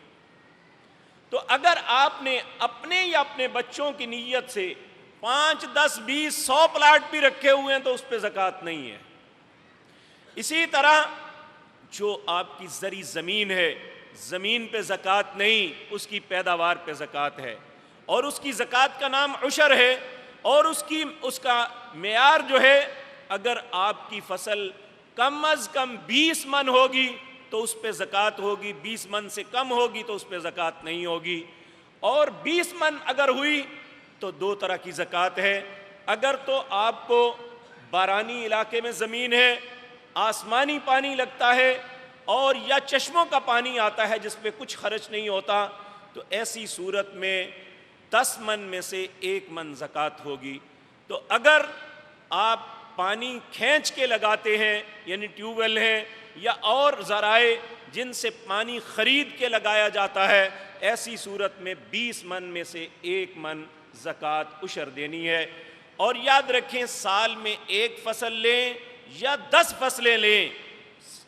تو اگر آپ نے اپنے یا اپنے بچوں کی نیت سے 5, 10, 20, 100 پلاٹ بھی رکھے ہوئے ہیں تو اس پہ زکوٰۃ نہیں ہے۔ اسی طرح جو آپ کی زرعی زمین ہے، زمین پہ زکوٰۃ نہیں، اس کی پیداوار پہ زکوٰۃ ہے، اور اس کی زکوٰۃ کا نام عشر ہے، اور اس کا معیار جو ہے، اگر آپ کی فصل کم از کم 20 من ہوگی تو اس پہ زکوٰۃ ہوگی، 20 من سے کم ہوگی تو اس پہ زکوٰۃ نہیں ہوگی۔ اور 20 من اگر ہوئی تو 2 طرح کی زکوٰۃ ہے۔ اگر تو آپ کو بارانی علاقے میں زمین ہے، آسمانی پانی لگتا ہے، اور یا چشموں کا پانی آتا ہے جس پہ کچھ خرچ نہیں ہوتا، تو ایسی صورت میں 10 من میں سے 1 من زکوٰۃ ہوگی۔ تو اگر آپ پانی کھینچ کے لگاتے ہیں، یعنی ٹیوب ویل ہیں یا اور ذرائع جن سے پانی خرید کے لگایا جاتا ہے، ایسی صورت میں 20 من میں سے 1 من زکوٰۃ عشر دینی ہے۔ اور یاد رکھیں، سال میں 1 فصل لیں یا 10 فصلیں لیں،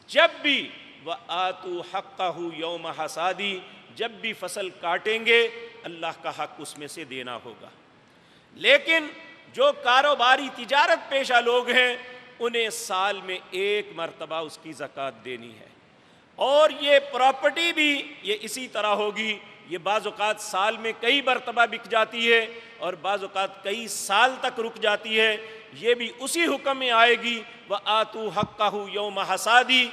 جب بھی وَآتُوا حَقَّهُ يَوْمَ حَصَادِهِ، جب بھی فصل کاٹیں گے اللہ کا حق اس میں سے دینا ہوگا۔ لیکن جو کاروباری تجارت پیشہ لوگ ہیں، انہیں سال میں 1 مرتبہ اس کی زکوٰۃ دینی ہے۔ اور یہ پراپرٹی بھی یہ اسی طرح ہوگی، یہ بعض اوقات سال میں کئی مرتبہ بک جاتی ہے اور بعض اوقات کئی سال تک رک جاتی ہے، یہ بھی اسی حکم میں آئے گی وَآتُوا حَقَّهُ يَوْمَ حَصَادِهِ،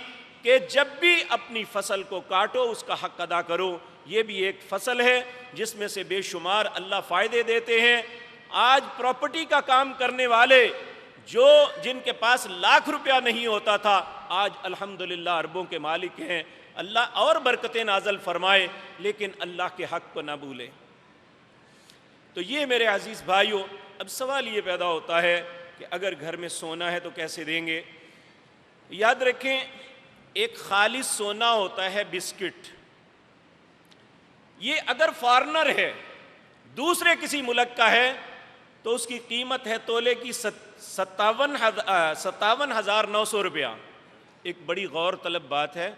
کہ جب بھی اپنی فصل کو کاٹو اس کا حق ادا کرو۔ یہ بھی ایک فصل ہے جس میں سے بے شمار اللہ فائدے دیتے ہیں۔ آج پراپرٹی کا کام کرنے والے جن کے پاس لاکھ روپیہ نہیں ہوتا تھا، آج الحمدللہ اربوں کے مالک ہیں۔ اللہ اور برکتیں نازل فرمائے، لیکن اللہ کے حق کو نہ بھولے۔ تو یہ میرے عزیز بھائیوں، اب سوال یہ پیدا ہوتا ہے کہ اگر گھر میں سونا ہے تو کیسے دیں گے؟ یاد رکھیں، ایک خالص سونا ہوتا ہے بسکٹ، یہ اگر فارنر ہے، دوسرے کسی ملک کا ہے، تو اس کی قیمت ہے تولے کی 57,900 روپیہ۔ ایک بڑی غور طلب بات ہے،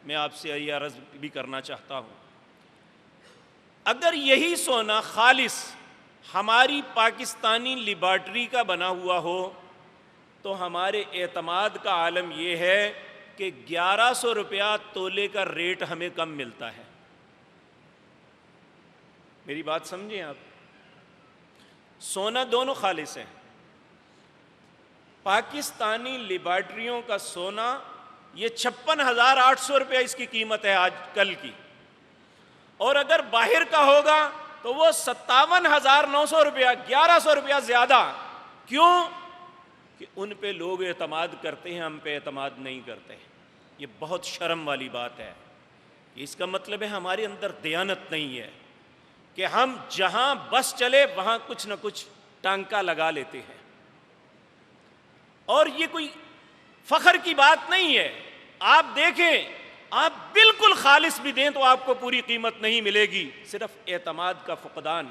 میں آپ سے یہ عرض بھی کرنا چاہتا ہوں، اگر یہی سونا خالص ہماری پاکستانی لیبارٹری کا بنا ہوا ہو تو ہمارے اعتماد کا عالم یہ ہے کہ 1100 روپیہ تولے کا ریٹ ہمیں کم ملتا ہے۔ میری بات سمجھیں آپ، سونا دونوں خالص ہیں۔ پاکستانی لیبارٹریوں کا سونا یہ 56,800 روپیہ اس کی قیمت ہے آج کل کی، اور اگر باہر کا ہوگا تو وہ 57,900 روپیہ، 1100 روپیہ زیادہ۔ کیوں؟ کہ ان پہ لوگ اعتماد کرتے ہیں، ہم پہ اعتماد نہیں کرتے۔ یہ بہت شرم والی بات ہے۔ اس کا مطلب ہے ہمارے اندر دیانت نہیں ہے کہ ہم جہاں بس چلے وہاں کچھ نہ کچھ ٹانکا لگا لیتے ہیں۔ اور یہ کوئی فخر کی بات نہیں ہے۔ آپ دیکھیں، آپ بالکل خالص بھی دیں تو آپ کو پوری قیمت نہیں ملے گی، صرف اعتماد کا فقدان۔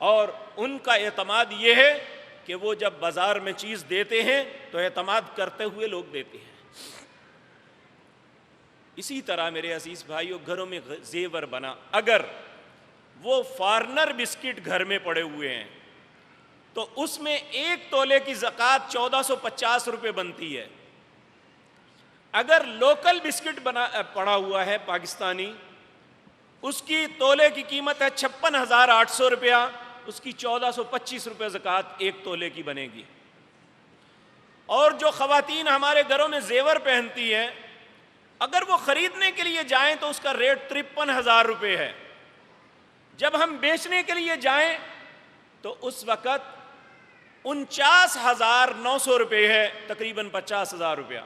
اور ان کا اعتماد یہ ہے کہ وہ جب بازار میں چیز دیتے ہیں تو اعتماد کرتے ہوئے لوگ دیتے ہیں۔ اسی طرح میرے عزیز بھائیوں، گھروں میں زیور بنا، اگر وہ فارنر بسکٹ گھر میں پڑے ہوئے ہیں تو اس میں 1 تولے کی زکوٰۃ 1450 روپے بنتی ہے۔ اگر لوکل بسکٹ پڑا ہوا ہے پاکستانی، اس کی تولے کی قیمت ہے 56,800 روپیہ، اس کی 1425 روپے زکوٰۃ 1 تولے کی بنے گی۔ اور جو خواتین ہمارے گھروں میں زیور پہنتی ہیں، اگر وہ خریدنے کے لیے جائیں تو اس کا ریٹ 53,000 روپے ہے۔ جب ہم بیچنے کے لیے جائیں تو اس وقت 49,900 روپے ہے، تقریباً 50,000 روپیہ۔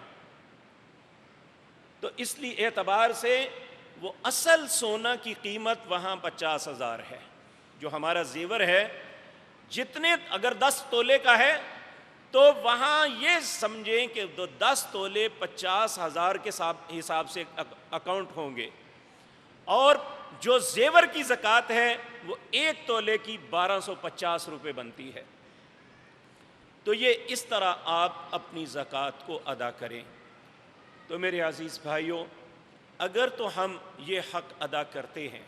تو اس لیے اعتبار سے وہ اصل سونا کی قیمت وہاں 50,000 ہے۔ جو ہمارا زیور ہے، جتنے اگر 10 تولے کا ہے تو وہاں یہ سمجھیں کہ 10 تولے 50,000 کے حساب سے اکاؤنٹ ہوں گے، اور جو زیور کی زکوٰۃ ہے وہ 1 تولے کی 1250 روپے بنتی ہے۔ تو یہ اس طرح آپ اپنی زکوٰۃ کو ادا کریں۔ تو میرے عزیز بھائیوں، اگر تو ہم یہ حق ادا کرتے ہیں،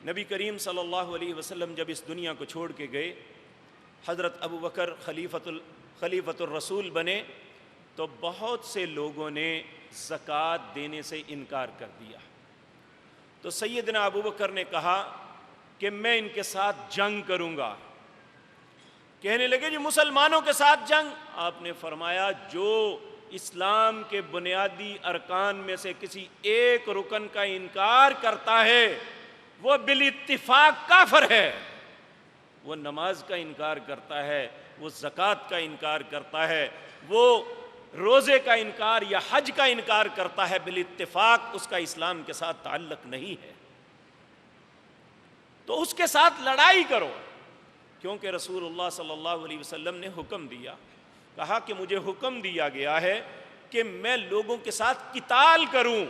نبی کریم صلی اللہ علیہ وسلم جب اس دنیا کو چھوڑ کے گئے، حضرت ابوبکر خلیفۃ الرسول بنے تو بہت سے لوگوں نے زکوٰۃ دینے سے انکار کر دیا۔ تو سیدنا ابوبکر نے کہا کہ میں ان کے ساتھ جنگ کروں گا۔ کہنے لگے جی مسلمانوں کے ساتھ جنگ؟ آپ نے فرمایا جو اسلام کے بنیادی ارکان میں سے کسی ایک رکن کا انکار کرتا ہے وہ بالاتفاق کافر ہے۔ وہ نماز کا انکار کرتا ہے، وہ زکوٰۃ کا انکار کرتا ہے، وہ روزے کا انکار یا حج کا انکار کرتا ہے، بالاتفاق اس کا اسلام کے ساتھ تعلق نہیں ہے۔ تو اس کے ساتھ لڑائی کرو، کیونکہ رسول اللہ صلی اللہ علیہ وسلم نے حکم دیا، کہا کہ مجھے حکم دیا گیا ہے کہ میں لوگوں کے ساتھ قتال کروں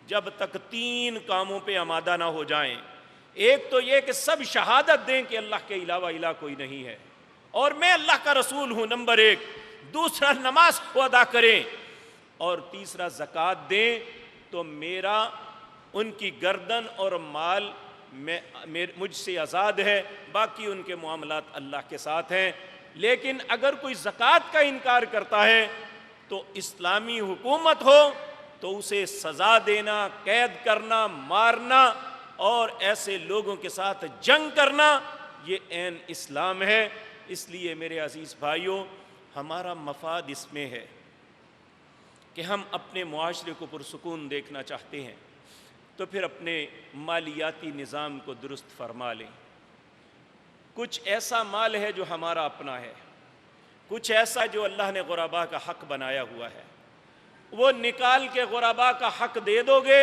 جب تک 3 کاموں پہ آمادہ نہ ہو جائیں۔ ایک تو یہ کہ سب شہادت دیں کہ اللہ کے علاوہ الہ کوئی نہیں ہے اور میں اللہ کا رسول ہوں، نمبر 1۔ دوسرا، نماز کو ادا کریں، اور تیسرا زکوٰۃ دیں۔ تو میرا ان کی گردن اور مال مجھ سے آزاد ہے، باقی ان کے معاملات اللہ کے ساتھ ہیں۔ لیکن اگر کوئی زکوٰۃ کا انکار کرتا ہے تو اسلامی حکومت ہو تو اسے سزا دینا، قید کرنا، مارنا اور ایسے لوگوں کے ساتھ جنگ کرنا، یہ عین اسلام ہے۔ اس لیے میرے عزیز بھائیوں، ہمارا مفاد اس میں ہے کہ ہم اپنے معاشرے کو پرسکون دیکھنا چاہتے ہیں تو پھر اپنے مالیاتی نظام کو درست فرما لیں۔ کچھ ایسا مال ہے جو ہمارا اپنا ہے، کچھ ایسا جو اللہ نے غرباء کا حق بنایا ہوا ہے، وہ نکال کے غرباء کا حق دے دو گے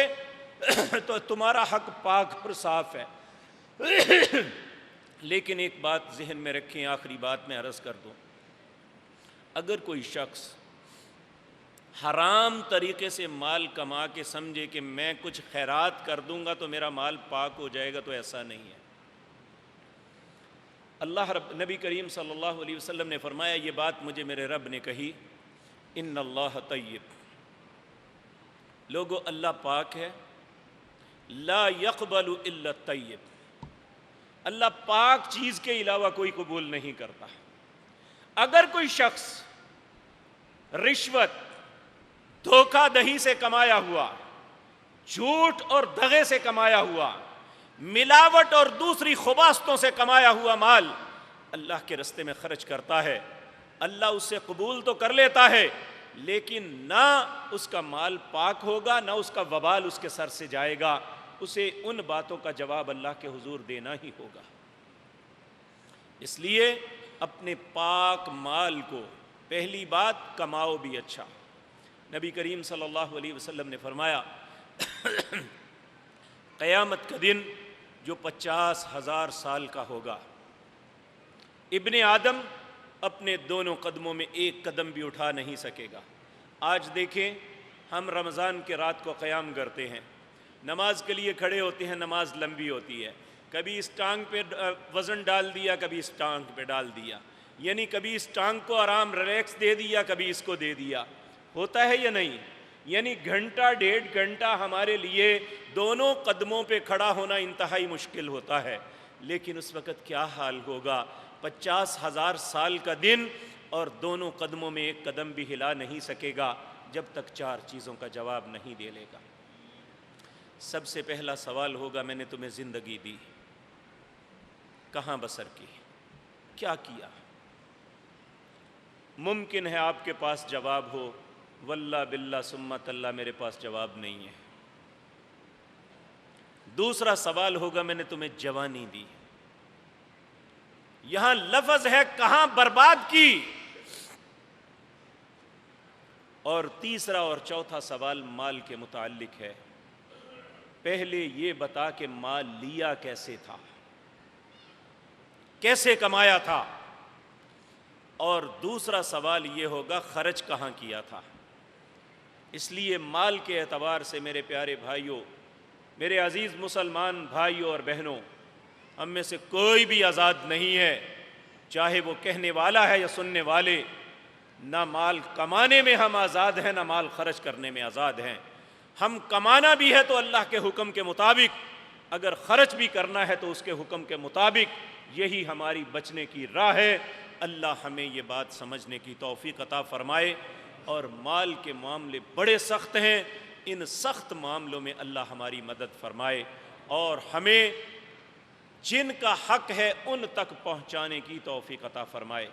تو تمہارا حق پاک اور صاف ہے۔ لیکن ایک بات ذہن میں رکھیں، آخری بات میں عرض کر دوں، اگر کوئی شخص حرام طریقے سے مال کما کے سمجھے کہ میں کچھ خیرات کر دوں گا تو میرا مال پاک ہو جائے گا، تو ایسا نہیں ہے۔ نبی کریم صلی اللہ علیہ وسلم نے فرمایا، یہ بات مجھے میرے رب نے کہی، ان اللہ طیب، لوگو اللہ پاک ہے، لا يقبل الا الطیب، اللہ پاک چیز کے علاوہ کوئی قبول نہیں کرتا۔ اگر کوئی شخص رشوت، دھوکہ دہی سے کمایا ہوا، جھوٹ اور دغے سے کمایا ہوا، ملاوٹ اور دوسری خباثتوں سے کمایا ہوا مال اللہ کے راستے میں خرچ کرتا ہے، اللہ اس سے قبول تو کر لیتا ہے، لیکن نہ اس کا مال پاک ہوگا، نہ اس کا وبال اس کے سر سے جائے گا، اسے ان باتوں کا جواب اللہ کے حضور دینا ہی ہوگا۔ اس لیے اپنے پاک مال کو پہلی بات کماؤ بھی اچھا۔ نبی کریم صلی اللہ علیہ وسلم نے فرمایا، قیامت کا دن جو 50,000 سال کا ہوگا، ابن آدم اپنے دونوں قدموں میں ایک قدم بھی اٹھا نہیں سکے گا۔ آج دیکھیں، ہم رمضان کے رات کو قیام کرتے ہیں، نماز کے لیے کھڑے ہوتے ہیں، نماز لمبی ہوتی ہے، کبھی اس ٹانگ پہ وزن ڈال دیا، کبھی اس ٹانگ پہ ڈال دیا، یعنی کبھی اس ٹانگ کو آرام ریلیکس دے دیا، کبھی اس کو دے دیا، ہوتا ہے یا نہیں؟ یعنی گھنٹہ 1.5 گھنٹہ ہمارے لیے دونوں قدموں پہ کھڑا ہونا انتہائی مشکل ہوتا ہے، لیکن اس وقت کیا حال ہوگا؟ 50,000 سال کا دن اور دونوں قدموں میں ایک قدم بھی ہلا نہیں سکے گا جب تک 4 چیزوں کا جواب نہیں دے لے گا۔ سب سے پہلا سوال ہوگا، میں نے تمہیں زندگی دی، کہاں بسر کی، کیا کیا؟ ممکن ہے آپ کے پاس جواب ہو، واللہ باللہ سمت اللہ میرے پاس جواب نہیں ہے۔ دوسرا سوال ہوگا، میں نے تمہیں جوانی دی، یہاں لفظ ہے کہاں برباد کی؟ اور تیسرا اور چوتھا سوال مال کے متعلق ہے، پہلے یہ بتا کہ مال لیا کیسے تھا، کیسے کمایا تھا، اور دوسرا سوال یہ ہوگا خرچ کہاں کیا تھا۔ اس لیے مال کے اعتبار سے میرے پیارے بھائیوں، میرے عزیز مسلمان بھائیوں اور بہنوں، ہم میں سے کوئی بھی آزاد نہیں ہے، چاہے وہ کہنے والا ہے یا سننے والے، نہ مال کمانے میں ہم آزاد ہیں، نہ مال خرچ کرنے میں آزاد ہیں۔ ہم کمانا بھی ہے تو اللہ کے حکم کے مطابق، اگر خرچ بھی کرنا ہے تو اس کے حکم کے مطابق، یہی ہماری بچنے کی راہ ہے۔ اللہ ہمیں یہ بات سمجھنے کی توفیق عطا فرمائے۔ اور مال کے معاملے بڑے سخت ہیں، ان سخت معاملوں میں اللہ ہماری مدد فرمائے اور ہمیں جن کا حق ہے ان تک پہنچانے کی توفیق عطا فرمائے۔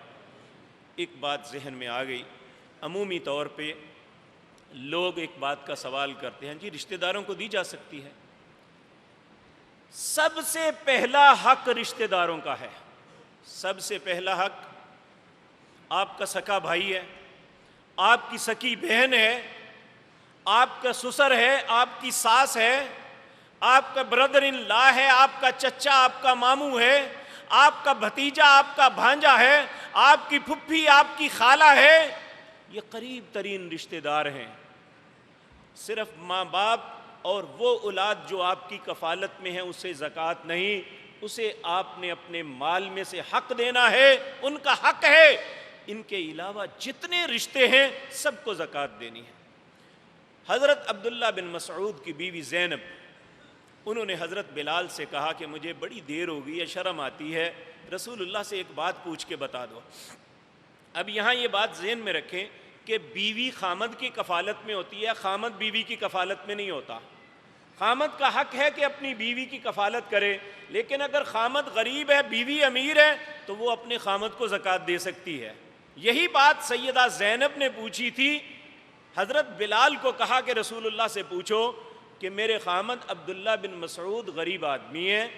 ایک بات ذہن میں آ گئی، عمومی طور پہ لوگ ایک بات کا سوال کرتے ہیں، جی رشتہ داروں کو دی جا سکتی ہے؟ سب سے پہلا حق رشتہ داروں کا ہے، سب سے پہلا حق آپ کا سکا بھائی ہے، آپ کی سکی بہن ہے، آپ کا سسر ہے، آپ کی ساس ہے، آپ کا بردر ان لا ہے، آپ کا چچا، آپ کا ماموں ہے، آپ کا بھتیجا، آپ کا بھانجا ہے، آپ کی پھپھی، آپ کی خالہ ہے، یہ قریب ترین رشتہ دار ہیں۔ صرف ماں باپ اور وہ اولاد جو آپ کی کفالت میں ہے اسے زکوٰۃ نہیں، اسے آپ نے اپنے مال میں سے حق دینا ہے، ان کا حق ہے۔ ان کے علاوہ جتنے رشتے ہیں سب کو زکوٰۃ دینی ہے۔ حضرت عبداللہ بن مسعود کی بیوی زینب، انہوں نے حضرت بلال سے کہا کہ مجھے بڑی دیر ہو گئی ہے، شرم آتی ہے، رسول اللہ سے ایک بات پوچھ کے بتا دو۔ اب یہاں یہ بات ذہن میں رکھیں کہ بیوی خامد کی کفالت میں ہوتی ہے، خامد بیوی کی کفالت میں نہیں ہوتا۔ خامد کا حق ہے کہ اپنی بیوی کی کفالت کرے، لیکن اگر خامد غریب ہے، بیوی امیر ہے، تو وہ اپنے خامد کو زکوٰۃ دے سکتی ہے۔ یہی بات سیدہ زینب نے پوچھی تھی، حضرت بلال کو کہا کہ رسول اللہ سے پوچھو کہ میرے خامد عبداللہ بن مسعود غریب آدمی ہیں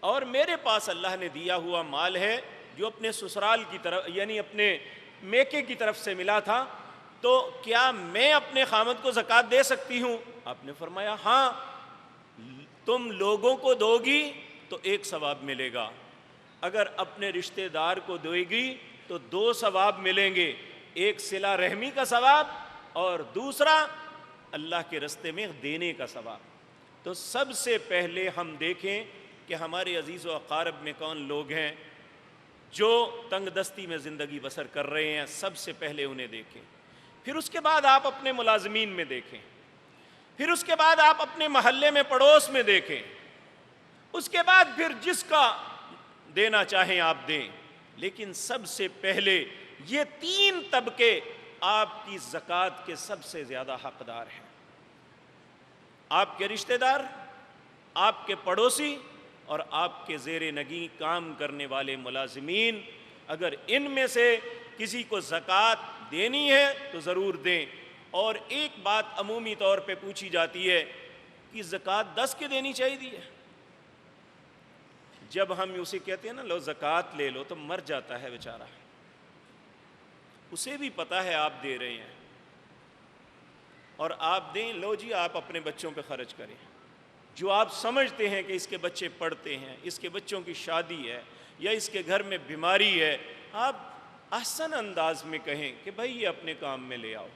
اور میرے پاس اللہ نے دیا ہوا مال ہے جو اپنے سسرال کی طرف یعنی اپنے میکے کی طرف سے ملا تھا، تو کیا میں اپنے خامد کو زکوٰۃ دے سکتی ہوں؟ آپ نے فرمایا ہاں، تم لوگوں کو دو گی تو 1 ثواب ملے گا، اگر اپنے رشتہ دار کو دے گی تو 2 ثواب ملیں گے، ایک صلہ رحمی کا ثواب اور دوسرا اللہ کے رستے میں دینے کا ثواب۔ تو سب سے پہلے ہم دیکھیں کہ ہمارے عزیز و اقارب میں کون لوگ ہیں جو تنگ دستی میں زندگی بسر کر رہے ہیں، سب سے پہلے انہیں دیکھیں، پھر اس کے بعد آپ اپنے ملازمین میں دیکھیں، پھر اس کے بعد آپ اپنے محلے میں پڑوس میں دیکھیں، اس کے بعد پھر جس کا دینا چاہیں آپ دیں، لیکن سب سے پہلے یہ 3 طبقے آپ کی زکوٰۃ کے سب سے زیادہ حقدار ہیں: آپ کے رشتہ دار، آپ کے پڑوسی اور آپ کے زیر نگیں کام کرنے والے ملازمین۔ اگر ان میں سے کسی کو زکوٰۃ دینی ہے تو ضرور دیں۔ اور ایک بات عمومی طور پہ پوچھی جاتی ہے کہ زکوٰۃ 10 کے دینی چاہیے ہے؟ جب ہم اسے کہتے ہیں نا لو زکوٰۃ لے لو، تو مر جاتا ہے بیچارہ، اسے بھی پتہ ہے آپ دے رہے ہیں، اور آپ دیں، لو جی آپ اپنے بچوں پہ خرچ کریں، جو آپ سمجھتے ہیں کہ اس کے بچے پڑھتے ہیں، اس کے بچوں کی شادی ہے یا اس کے گھر میں بیماری ہے، آپ احسن انداز میں کہیں کہ بھائی یہ اپنے کام میں لے آؤ،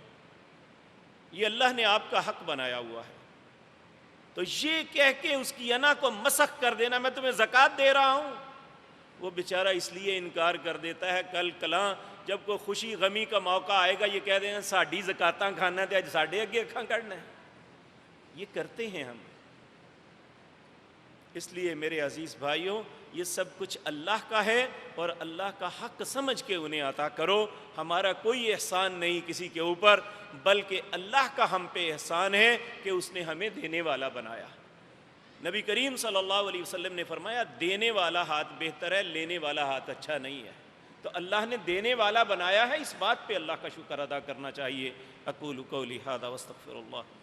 یہ اللہ نے آپ کا حق بنایا ہوا ہے۔ تو یہ کہہ کے اس کی انا کو مسخ کر دینا میں تمہیں زکوٰۃ دے رہا ہوں، وہ بیچارہ اس لیے انکار کر دیتا ہے، کل کلاں جب کوئی خوشی غمی کا موقع آئے گا یہ کہہ دینا ساڈی زکاتاں کھانا تے اج ساڈے اگے اکھاں کھڑنا ہے۔ یہ کرتے ہیں ہم۔ اس لیے میرے عزیز بھائیوں، یہ سب کچھ اللہ کا ہے اور اللہ کا حق سمجھ کے انہیں عطا کرو۔ ہمارا کوئی احسان نہیں کسی کے اوپر، بلکہ اللہ کا ہم پہ احسان ہے کہ اس نے ہمیں دینے والا بنایا۔ نبی کریم صلی اللہ علیہ وسلم نے فرمایا دینے والا ہاتھ بہتر ہے، لینے والا ہاتھ اچھا نہیں ہے۔ تو اللہ نے دینے والا بنایا ہے، اس بات پہ اللہ کا شکر ادا کرنا چاہیے۔ اقول قولی ھذا واستغفر اللہ۔